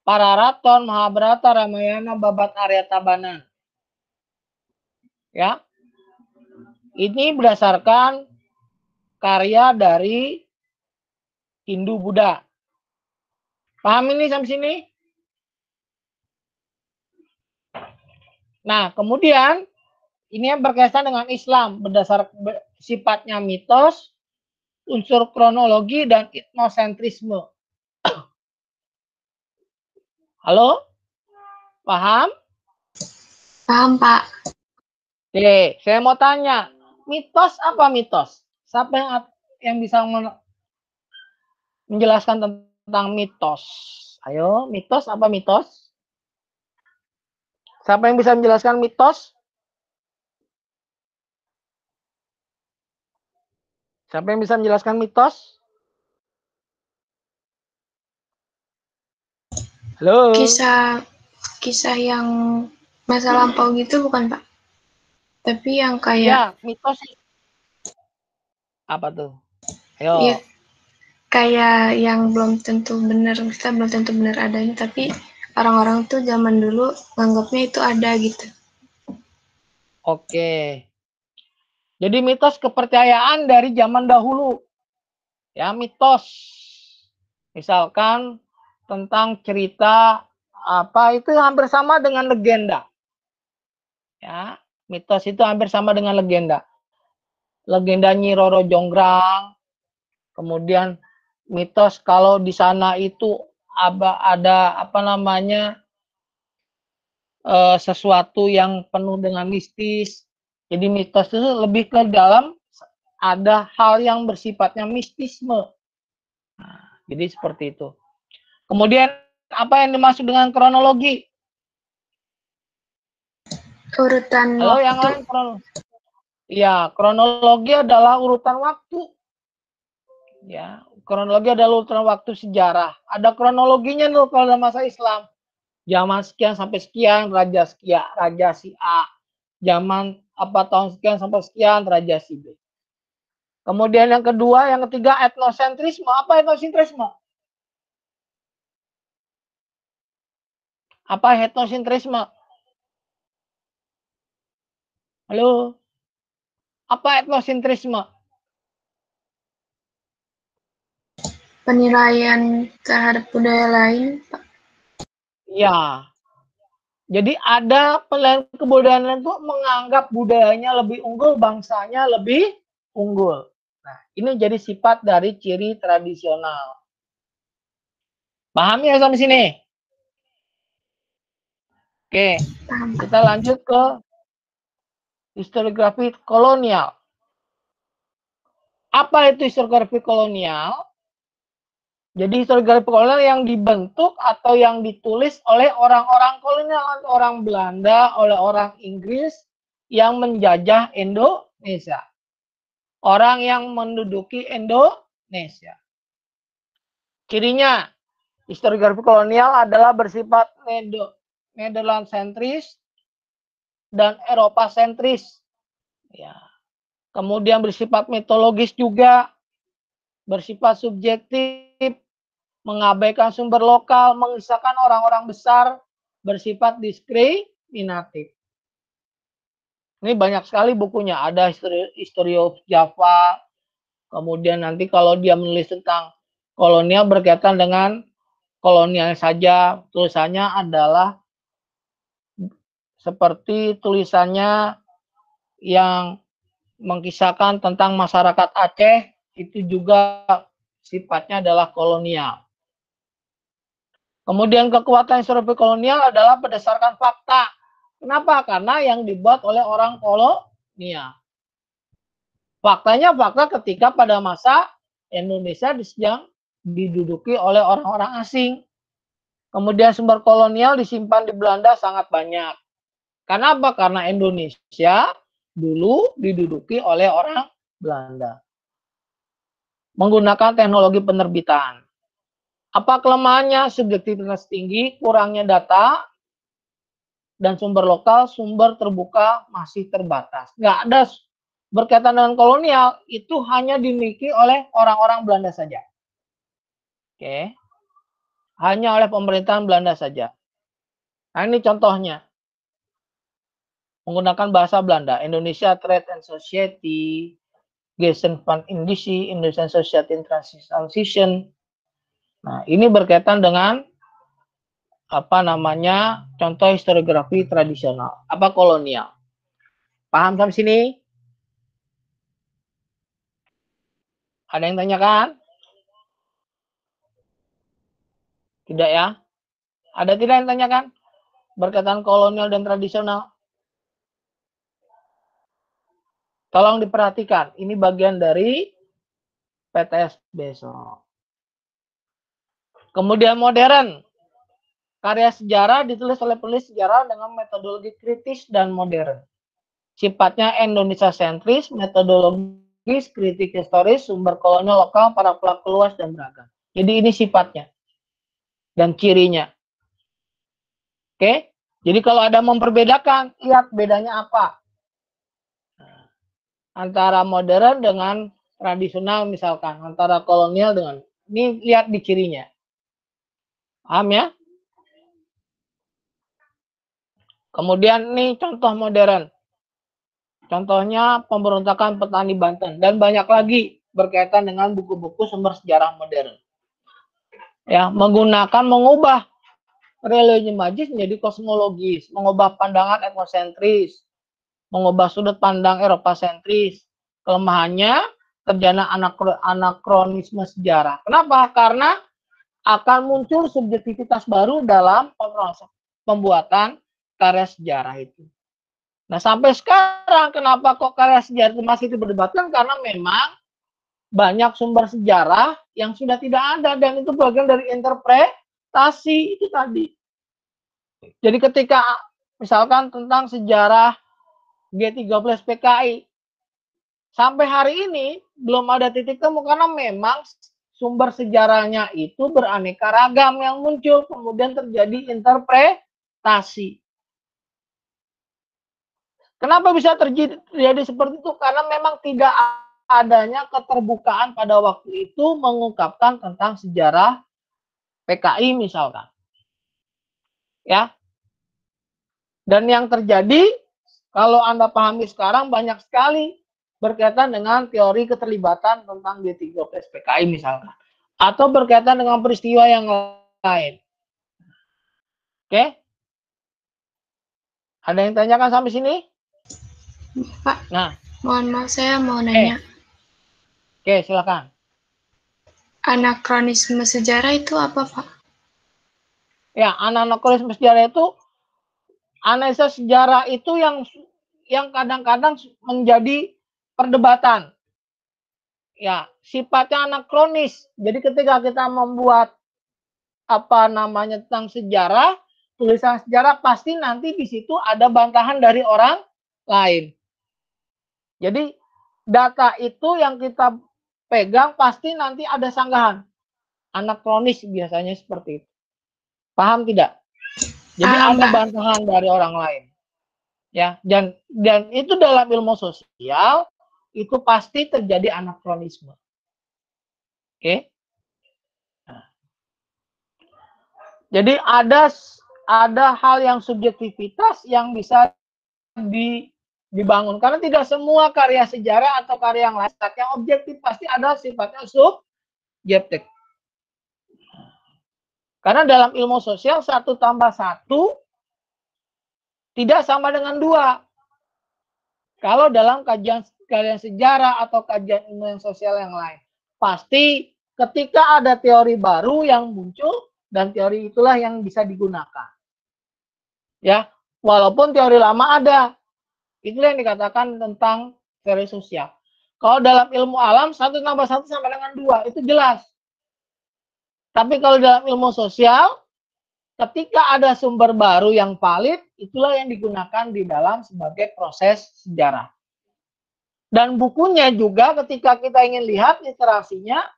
Pararaton, Mahabharata, Ramayana, Babat, Aryabhata. Ya. Ini berdasarkan karya dari Hindu Buddha. Paham ini sampai sini? Nah, kemudian ini yang berkaitan dengan Islam berdasar sifatnya mitos, unsur kronologi dan etnosentrisme. Halo? Paham? Paham, Pak. Oke, saya mau tanya, mitos apa mitos? Siapa yang bisa menjelaskan tentang mitos? Ayo, mitos apa mitos? Siapa yang bisa menjelaskan mitos? Siapa yang bisa menjelaskan mitos? Halo? Kisah yang masa lampau gitu bukan, Pak? Tapi yang kayak Ya, mitos. Apa tuh? Ayo. ya kayak yang belum tentu benar, kita belum tentu benar adanya, tapi orang-orang tuh zaman dulu nganggapnya itu ada gitu. Oke. Jadi mitos kepercayaan dari zaman dahulu. Ya, mitos. Misalkan tentang cerita apa itu hampir sama dengan legenda. Ya, mitos itu hampir sama dengan legenda. Legenda Nyi Roro Jonggrang. Kemudian mitos kalau di sana itu ada apa namanya sesuatu yang penuh dengan mistis. Jadi mitos itu lebih ke dalam ada hal yang bersifatnya mistisme. Nah, jadi seperti itu. Kemudian apa yang dimaksud dengan kronologi? Urutan Halo, yang waktu. lain kronologi. Ya, kronologi adalah urutan waktu. Ya, kronologi adalah urutan waktu sejarah. Ada kronologinya tuh kalau dalam masa Islam. Zaman sekian sampai sekian raja si A. Zaman apa tahun sekian sampai sekian raja si B. Kemudian yang kedua, yang ketiga etnosentrisme. Apa etnosentrisme? Apa etnosentrisme? Halo? Apa etnosentrisme? Penilaian terhadap budaya lain, Pak. Ya. Jadi ada penilaian kebudayaan itu menganggap budayanya lebih unggul, bangsanya lebih unggul. Nah, ini jadi sifat dari ciri tradisional. Paham ya sampai sini? Oke, Paham, Pak. kita lanjut ke historiografi kolonial. Apa itu historiografi kolonial? Jadi historiografi kolonial yang dibentuk atau yang ditulis oleh orang-orang kolonial, orang Belanda, oleh orang Inggris yang menjajah Indonesia. Orang yang menduduki Indonesia. Cirinya, historiografi kolonial adalah bersifat Nederland sentris dan Eropa sentris. Ya. Kemudian bersifat mitologis juga, bersifat subjektif, mengabaikan sumber lokal, mengisahkan orang-orang besar, bersifat diskriminatif. Ini banyak sekali bukunya. Ada History of Java. Kemudian nanti kalau dia menulis tentang kolonial berkaitan dengan kolonial saja, tulisannya adalah seperti tulisannya yang mengkisahkan tentang masyarakat Aceh, itu juga sifatnya adalah kolonial. Kemudian kekuatan historiografi kolonial adalah berdasarkan fakta. Kenapa? Karena yang dibuat oleh orang kolonial. Faktanya fakta ketika pada masa Indonesia sedang diduduki oleh orang-orang asing. Kemudian sumber kolonial disimpan di Belanda sangat banyak. Kenapa? Karena Indonesia dulu diduduki oleh orang Belanda. Menggunakan teknologi penerbitan. Apa kelemahannya? Subjektivitas tinggi, kurangnya data, dan sumber lokal, sumber terbuka masih terbatas. Nggak ada berkaitan dengan kolonial, itu hanya dimiliki oleh orang-orang Belanda saja. Oke. Hanya oleh pemerintahan Belanda saja. Nah, ini contohnya. Menggunakan bahasa Belanda, Indonesia Trade and Society, Gesen van Indische, Indonesian Society in Transition. Nah, ini berkaitan dengan apa namanya, contoh historiografi tradisional, apa kolonial. Paham sampai sini? Ada yang tanyakan? Tidak ya? Ada tidak yang tanyakan? Berkaitan kolonial dan tradisional? Tolong diperhatikan, ini bagian dari PTS besok. Kemudian modern. Karya sejarah ditulis oleh penulis sejarah dengan metodologi kritis dan modern. Sifatnya Indonesia sentris, metodologis, kritik historis, sumber kolonial lokal, para pelaku luas dan beragam. Jadi ini sifatnya dan cirinya. Oke? Jadi kalau ada memperbedakan, lihat bedanya apa. Antara modern dengan tradisional misalkan, antara kolonial dengan, ini lihat di cirinya. Paham ya? Kemudian ini contoh modern. Contohnya pemberontakan petani Banten dan banyak lagi berkaitan dengan buku-buku sumber sejarah modern. Ya, mengubah religion magis menjadi kosmologis, mengubah pandangan etnosentris, mengubah sudut pandang Eropa sentris. Kelemahannya terjadi anakronisme sejarah. Kenapa? Karena akan muncul subjektivitas baru dalam pembuatan karya sejarah itu. Nah, sampai sekarang kenapa kok karya sejarah itu masih diperdebatkan? Karena memang banyak sumber sejarah yang sudah tidak ada dan itu bagian dari interpretasi itu tadi. Jadi ketika misalkan tentang sejarah G13 PKI, sampai hari ini belum ada titik temu karena memang sumber sejarahnya itu beraneka ragam yang muncul, kemudian terjadi interpretasi. Kenapa bisa terjadi seperti itu? Karena memang tidak adanya keterbukaan pada waktu itu mengungkapkan tentang sejarah PKI misalkan. Ya. Dan yang terjadi, kalau Anda pahami sekarang banyak sekali berkaitan dengan teori keterlibatan tentang G13 PKI misalkan. Atau berkaitan dengan peristiwa yang lain. Oke? Ada yang tanyakan sampai sini? Pak, Nah, mohon maaf saya mau nanya. Oke, silakan. Anakronisme sejarah itu apa, Pak? Ya, anakronisme sejarah itu analisa sejarah itu yang kadang-kadang menjadi perdebatan. Ya, sifatnya anakronis. Jadi ketika kita membuat apa namanya tentang sejarah, tulisan sejarah pasti nanti di situ ada bantahan dari orang lain. Jadi data itu yang kita pegang pasti nanti ada sanggahan. Anakronis biasanya seperti itu. Paham tidak? Jadi ada bantahan dari orang lain. Ya, dan itu dalam ilmu sosial itu pasti terjadi anakronisme. Oke? Nah. Jadi ada hal yang subjektivitas yang bisa dibangun karena tidak semua karya sejarah atau karya yang lain yang objektif, pasti ada sifatnya subjektif. Karena dalam ilmu sosial 1 tambah 1 tidak sama dengan 2. Kalau dalam kajian sejarah atau kajian ilmu sosial yang lain, pasti ketika ada teori baru yang muncul dan teori itulah yang bisa digunakan. Ya, walaupun teori lama ada. Itulah yang dikatakan tentang teori sosial. Kalau dalam ilmu alam 1 tambah 1 sama dengan 2, itu jelas. Tapi kalau dalam ilmu sosial, ketika ada sumber baru yang valid, itulah yang digunakan di dalam sebagai proses sejarah. Dan bukunya juga ketika kita ingin lihat literasinya,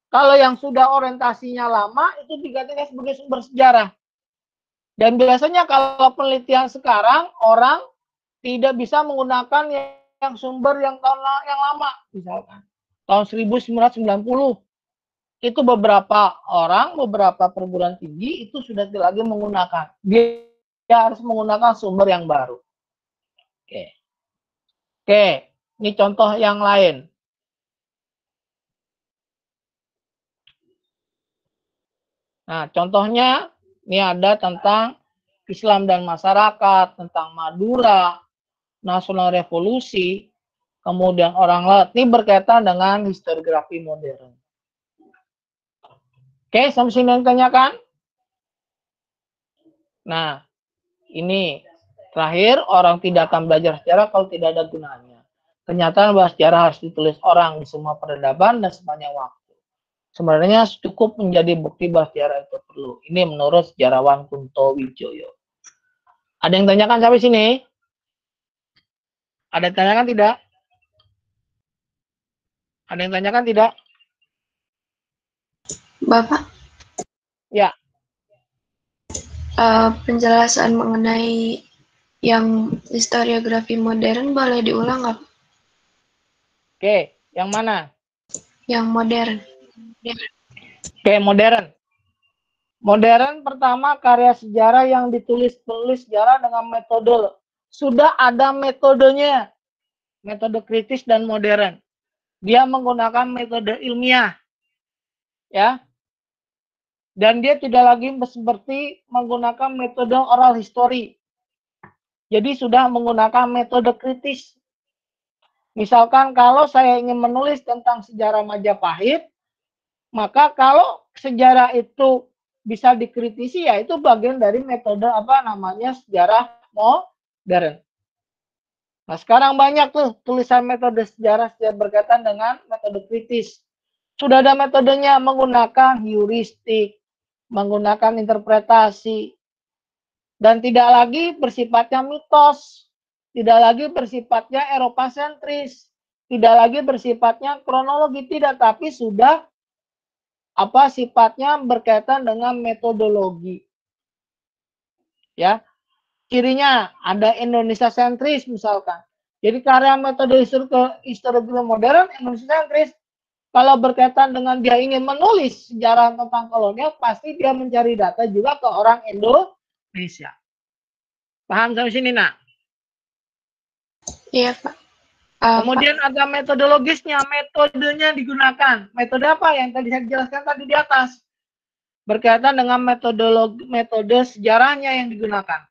kalau yang sudah orientasinya lama, itu dikatakan sebagai sumber sejarah. Dan biasanya kalau penelitian sekarang, orang tidak bisa menggunakan yang sumber yang lama, misalkan tahun 1990. Itu beberapa orang, beberapa perguruan tinggi itu sudah tidak lagi menggunakan. Dia harus menggunakan sumber yang baru. Oke, ini contoh yang lain. Nah, contohnya ini ada tentang Islam dan masyarakat, tentang Madura, Nasional Revolusi, kemudian orang laut. Ini berkaitan dengan historiografi modern. Oke, sampai sini yang ditanyakan? Nah, ini terakhir, orang tidak akan belajar sejarah kalau tidak ada gunanya. Kenyataan bahwa sejarah harus ditulis orang di semua peradaban dan sepanjang waktu. Sebenarnya cukup menjadi bukti bahwa sejarah itu perlu. Ini menurut sejarawan Kunto Wijoyo. Ada yang tanyakan sampai sini? Ada yang tanyakan tidak? Ada yang tanyakan tidak? Bapak, Ya. Penjelasan mengenai yang historiografi modern boleh diulang nggak? Oke, yang mana? Yang modern. Oke, modern. Modern pertama karya sejarah yang ditulis penulis sejarah dengan metode. Sudah ada metodenya. Metode kritis dan modern. Dia menggunakan metode ilmiah. Ya. Dan dia tidak lagi seperti menggunakan metode oral history. Jadi sudah menggunakan metode kritis. Misalkan kalau saya ingin menulis tentang sejarah Majapahit, maka kalau sejarah itu bisa dikritisi, ya itu bagian dari metode sejarah modern. Nah, sekarang banyak tuh tulisan metode sejarah berkaitan dengan metode kritis. Sudah ada metodenya, menggunakan heuristik, menggunakan interpretasi, dan tidak lagi bersifatnya mitos, tidak lagi bersifatnya Eropa sentris, tidak lagi bersifatnya kronologi, tidak, tapi sudah sifatnya berkaitan dengan metodologi. Ya. Cirinya ada Indonesia sentris misalkan. Jadi karya metode historiografi modern Indonesia sentris. Kalau berkaitan dengan dia ingin menulis sejarah tentang kolonial, pasti dia mencari data juga ke orang Indonesia. Paham sampai sini, nak? Iya, Pak. Kemudian ada metodologisnya, metodenya digunakan. Metode apa yang tadi saya jelaskan tadi di atas? Berkaitan dengan metode sejarahnya yang digunakan.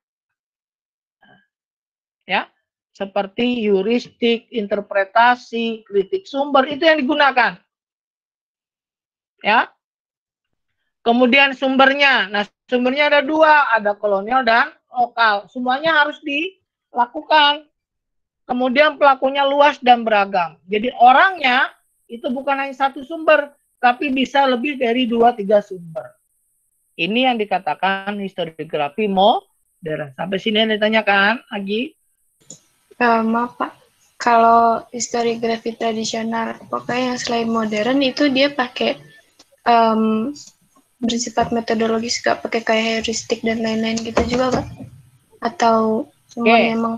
Ya, seperti heuristik, interpretasi, kritik sumber, itu yang digunakan. Ya. Kemudian sumbernya. Nah, sumbernya ada dua, ada kolonial dan lokal. Semuanya harus dilakukan. Kemudian pelakunya luas dan beragam. Jadi orangnya itu bukan hanya satu sumber, tapi bisa lebih dari 2-3 sumber. Ini yang dikatakan historiografi modern. Sampai sini yang ditanyakan lagi. Maaf, Pak. Kalau historiografi tradisional, pokoknya yang selain modern itu dia pakai bersifat metodologis, gak pakai kayak heuristik dan lain-lain gitu juga, Pak? Atau semuanya emang?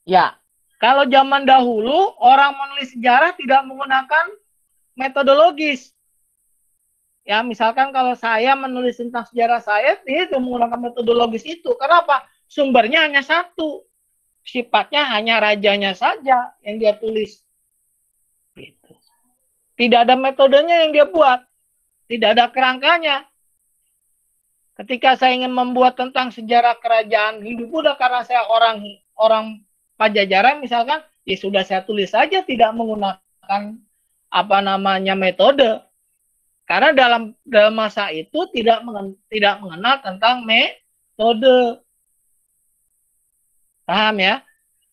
Ya, kalau zaman dahulu orang menulis sejarah tidak menggunakan metodologis. Ya, misalkan kalau saya menulis tentang sejarah saya, itu menggunakan metodologis itu. Kenapa? Sumbernya hanya satu. Sifatnya hanya rajanya saja yang dia tulis. Gitu. Tidak ada metodenya yang dia buat. Tidak ada kerangkanya. Ketika saya ingin membuat tentang sejarah kerajaan Hindu Buddha, karena saya orang Pajajaran misalkan, ya sudah saya tulis saja, tidak menggunakan metode. Karena dalam masa itu tidak mengenal tentang metode. Paham ya?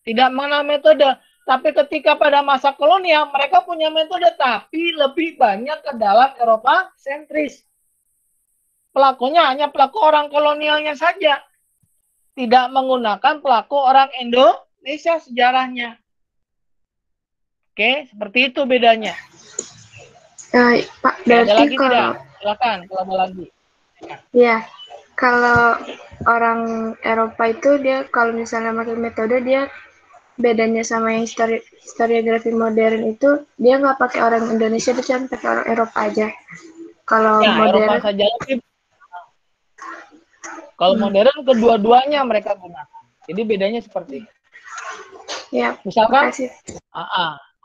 Tidak mengenal metode. Tapi ketika pada masa kolonial, mereka punya metode, tapi lebih banyak ke dalam Eropa sentris. Pelakunya hanya pelaku orang kolonialnya saja. Tidak menggunakan pelaku orang Indonesia sejarahnya. Oke, seperti itu bedanya. Pak, ada berarti lagi kalau tidak? Silakan, kalau ada lagi. ya, Kalau orang Eropa itu dia kalau misalnya pakai metode dia bedanya sama yang historiografi modern itu dia nggak pakai orang Indonesia, dia cuma pakai orang Eropa aja. Kalau Ya, Eropa modern, saja sih. Kalau modern kedua-duanya mereka gunakan. Jadi bedanya seperti itu. ya, Misalkan, makasih.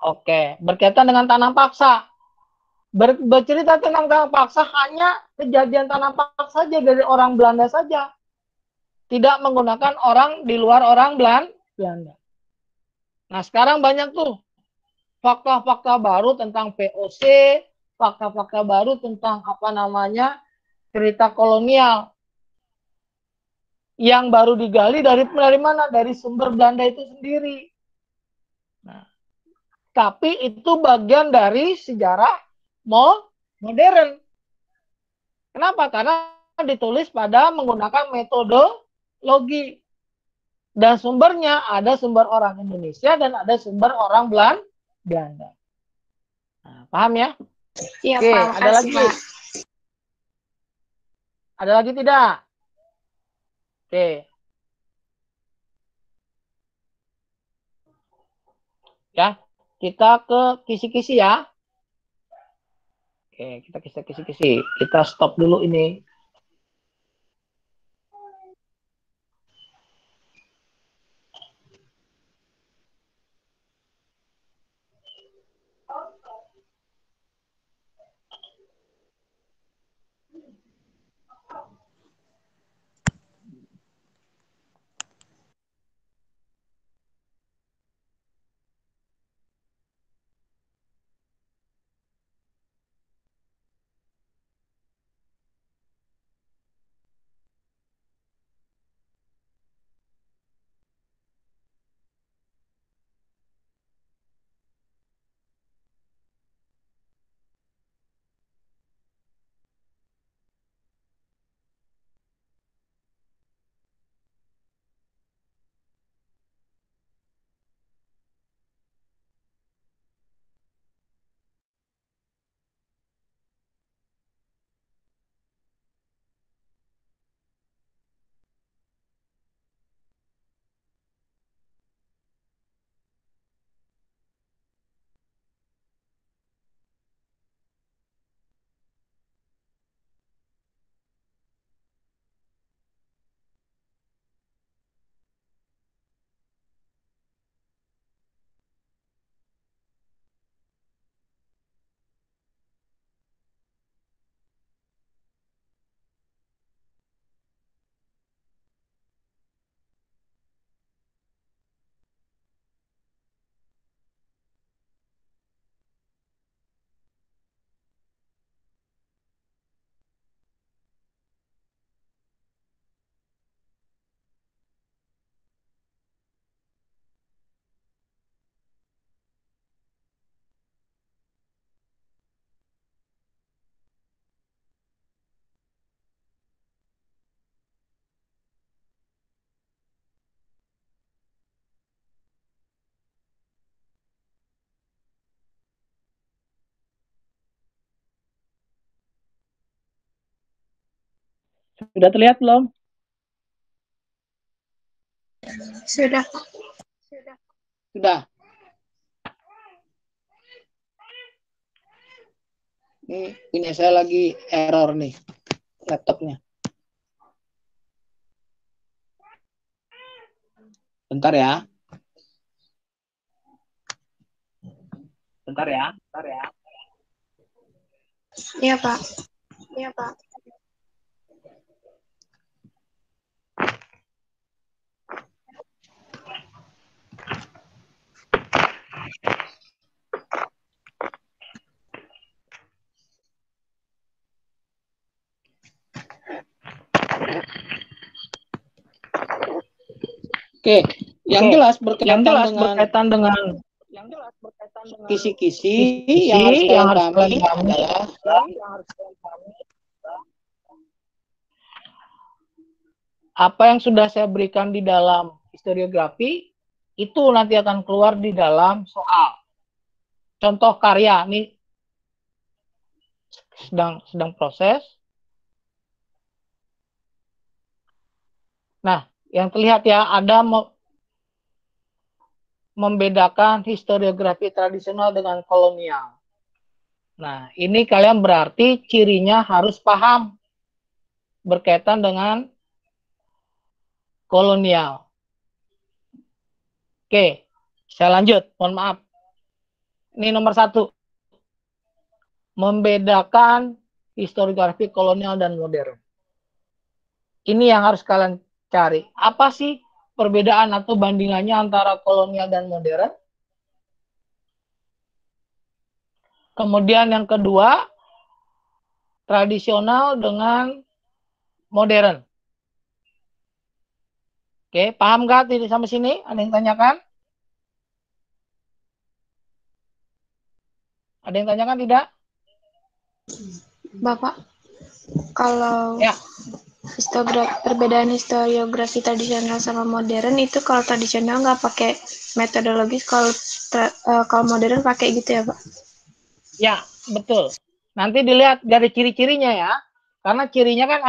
oke, berkaitan dengan tanam paksa. Bercerita tentang tanam paksa hanya kejadian tanam paksa saja dari orang Belanda saja. Tidak menggunakan orang di luar orang Belanda. Nah, sekarang banyak tuh fakta-fakta baru tentang VOC, fakta-fakta baru tentang cerita kolonial yang baru digali dari mana? Dari sumber Belanda itu sendiri. Nah, tapi itu bagian dari sejarah modern. Kenapa? Karena ditulis pada menggunakan metodologi. Dan sumbernya ada sumber orang Indonesia dan ada sumber orang Belanda. Nah, paham ya? Iya, Oke, Pak. ada Makasih, lagi? Pak. Ada lagi tidak? Oke. Ya, kita ke kisi-kisi ya. Oke, kita kisi-kisi. Kita stop dulu ini. Sudah terlihat belum? Sudah. Sudah. Ini saya lagi error nih laptopnya. Bentar ya. Iya, Pak. Oke, yang jelas berkaitan dengan kisi-kisi yang harus kalian pahami adalah apa yang sudah saya berikan di dalam historiografi itu nanti akan keluar di dalam soal. Contoh karya ini sedang proses. Nah, yang terlihat ya, ada membedakan historiografi tradisional dengan kolonial. Nah, ini kalian berarti cirinya harus paham berkaitan dengan kolonial. Oke, saya lanjut. Mohon maaf. Ini nomor 1. Membedakan historiografi kolonial dan modern. Ini yang harus kalian cari. Apa sih perbedaan atau bandingannya antara kolonial dan modern? Kemudian yang kedua, tradisional dengan modern. Oke, paham nggak tidak sampai sini? Ada yang tanyakan? Ada yang tanyakan tidak? Bapak, kalau Ya. perbedaan historiografi tradisional sama modern itu, kalau tradisional nggak pakai metodologi, kalau modern pakai gitu ya, Pak? Ya, betul. Nanti dilihat dari ciri-cirinya ya. Karena cirinya kan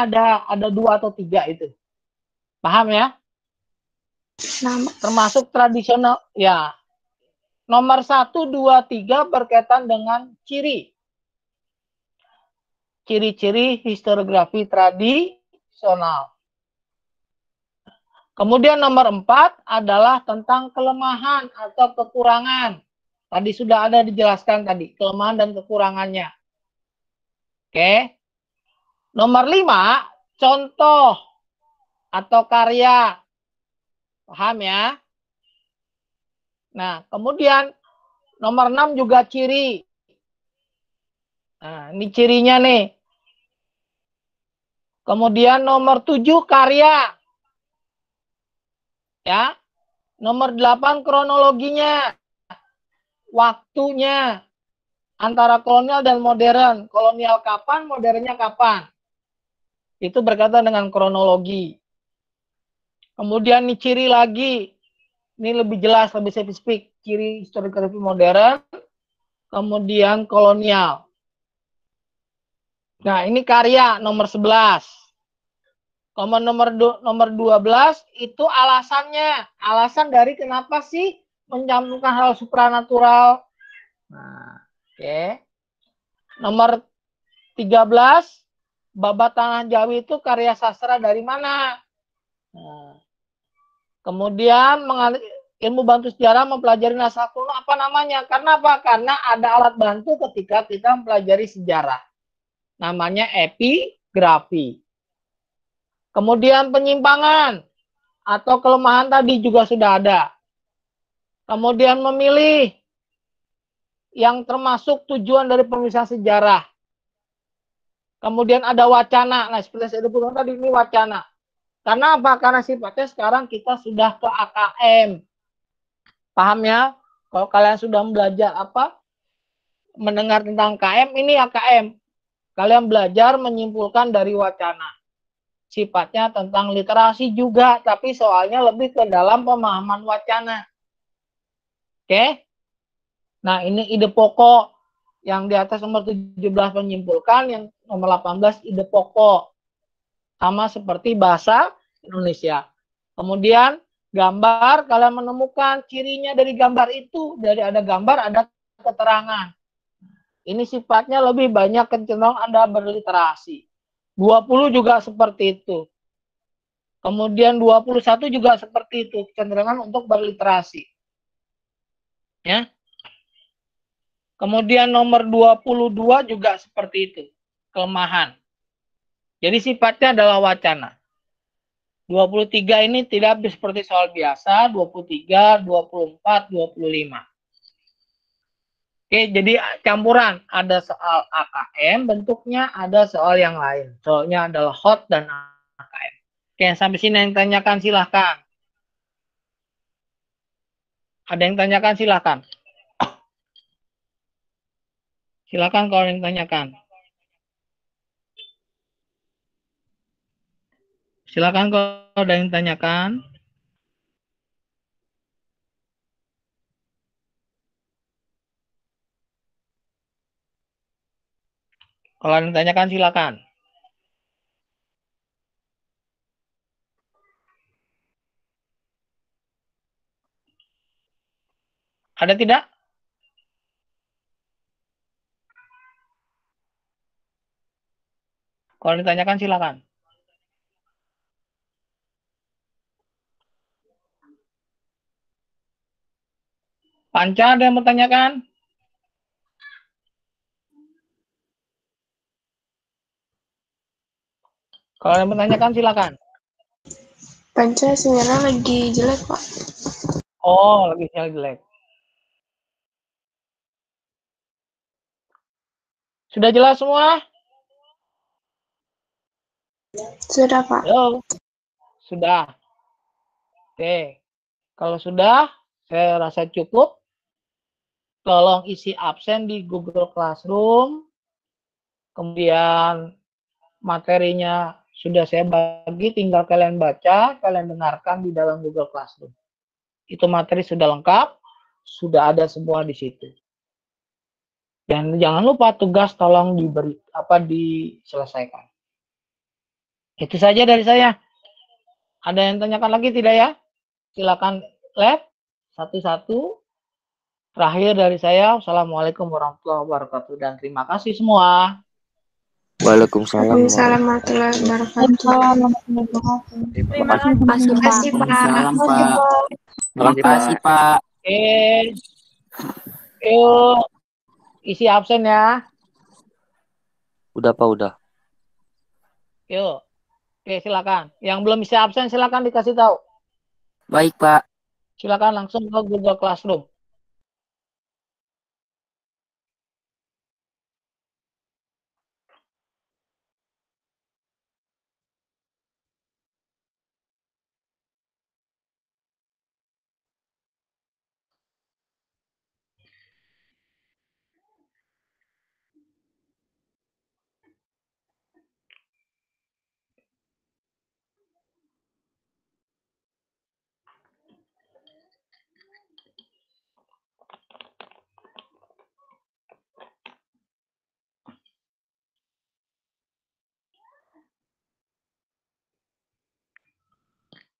ada 2 atau 3 itu. Paham ya? Nah, Termasuk tradisional. Ya. Nomor 1, 2, 3 berkaitan dengan ciri. Ciri-ciri historiografi tradisional. Kemudian nomor 4 adalah tentang kelemahan atau kekurangan. Tadi sudah ada dijelaskan tadi, kelemahan dan kekurangannya. Oke. Nomor 5, contoh atau karya. Paham ya? Nah, kemudian nomor 6 juga ciri. Nah, ini cirinya nih. Kemudian nomor 7 karya. Ya. Nomor 8 kronologinya. Waktunya. Antara kolonial dan modern. Kolonial kapan, modernnya kapan. Itu berkaitan dengan kronologi. Kemudian ini ciri lagi. Ini lebih jelas, lebih spesifik. Ciri historiografi modern. Kemudian kolonial. Nah, ini karya nomor 11. Nomor 12 itu alasannya. Alasan dari kenapa sih mencantumkan hal supranatural. Nah, oke. Nomor 13, Babat Tanah Jawi itu karya sastra dari mana? Nah, kemudian ilmu bantu sejarah mempelajari naskah kuno apa namanya? Karena apa? Karena ada alat bantu ketika kita mempelajari sejarah. Namanya epigrafi. Kemudian penyimpangan atau kelemahan tadi juga sudah ada. Kemudian memilih yang termasuk tujuan dari pemisahan sejarah. Kemudian ada wacana. Nah, seperti saya sebutkan tadi, ini wacana. Karena apa? Karena sifatnya sekarang kita sudah ke AKM. Paham ya? Kalau kalian sudah belajar mendengar tentang KM, ini AKM. Kalian belajar menyimpulkan dari wacana. Sifatnya tentang literasi juga, tapi soalnya lebih ke dalam pemahaman wacana. Oke? Nah, ini ide pokok yang di atas nomor 17 menyimpulkan, yang nomor 18 ide pokok. Sama seperti bahasa Indonesia. Kemudian gambar, kalian menemukan cirinya dari gambar itu. Dari ada gambar, ada keterangan. Ini sifatnya lebih banyak kecenderungan Anda berliterasi. 20 juga seperti itu. Kemudian 21 juga seperti itu, kecenderungan untuk berliterasi. Ya. Kemudian nomor 22 juga seperti itu, kelemahan. Jadi sifatnya adalah wacana. 23 ini tidak seperti soal biasa, 23, 24, 25. Oke, jadi campuran. Ada soal AKM bentuknya, ada soal yang lain. Soalnya adalah hot dan AKM. Oke, sampai sini yang tanyakan silahkan. Ada yang tanyakan silahkan. Silakan kalau yang tanyakan. Silakan kalau ada yang tanyakan. Kalau ada yang tanyakan silakan. Ada tidak? Kalau ditanyakan silakan. Panca ada yang bertanyakan? Kalau yang bertanyakan silakan. Panca sinyalnya lagi jelek, Pak. Oh, lagi sinyal jelek. Sudah jelas semua? Sudah, Pak. Halo? Sudah. Oke. Kalau sudah, saya rasa cukup. Tolong isi absen di Google Classroom. Kemudian materinya sudah saya bagi, tinggal kalian baca, kalian dengarkan di dalam Google Classroom. Itu materi sudah lengkap, sudah ada semua di situ. Dan jangan lupa tugas tolong diselesaikan. Itu saja dari saya. Ada yang tanyakan lagi tidak ya? Silakan lab satu-satu. Terakhir dari saya, Assalamualaikum warahmatullahi wabarakatuh dan terima kasih semua. Waalaikumsalam. Waalaikumsalam warahmatullahi wabarakatuh. Terima kasih, Terima kasih, Pak. Salam, Pak. Terima kasih, Pak. Oke. Yuk. Isi absen ya. Udah, Pak, udah. Yuk. Oke, silakan. Yang belum isi absen silakan dikasih tahu. Baik, Pak. Silakan langsung ke Google Classroom.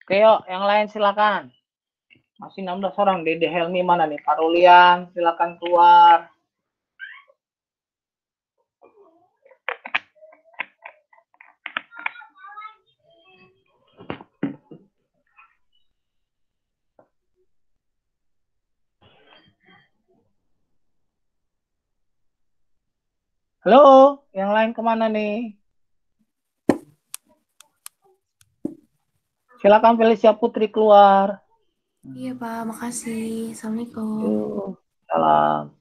Oke, yuk. Yang lain silakan. Masih 16 orang. Dede Helmi mana nih? Karulian, silakan keluar. Halo, yang lain kemana nih? Silakan Felicia Putri keluar. Iya, Pak. Makasih. Assalamualaikum. Yuk, salam.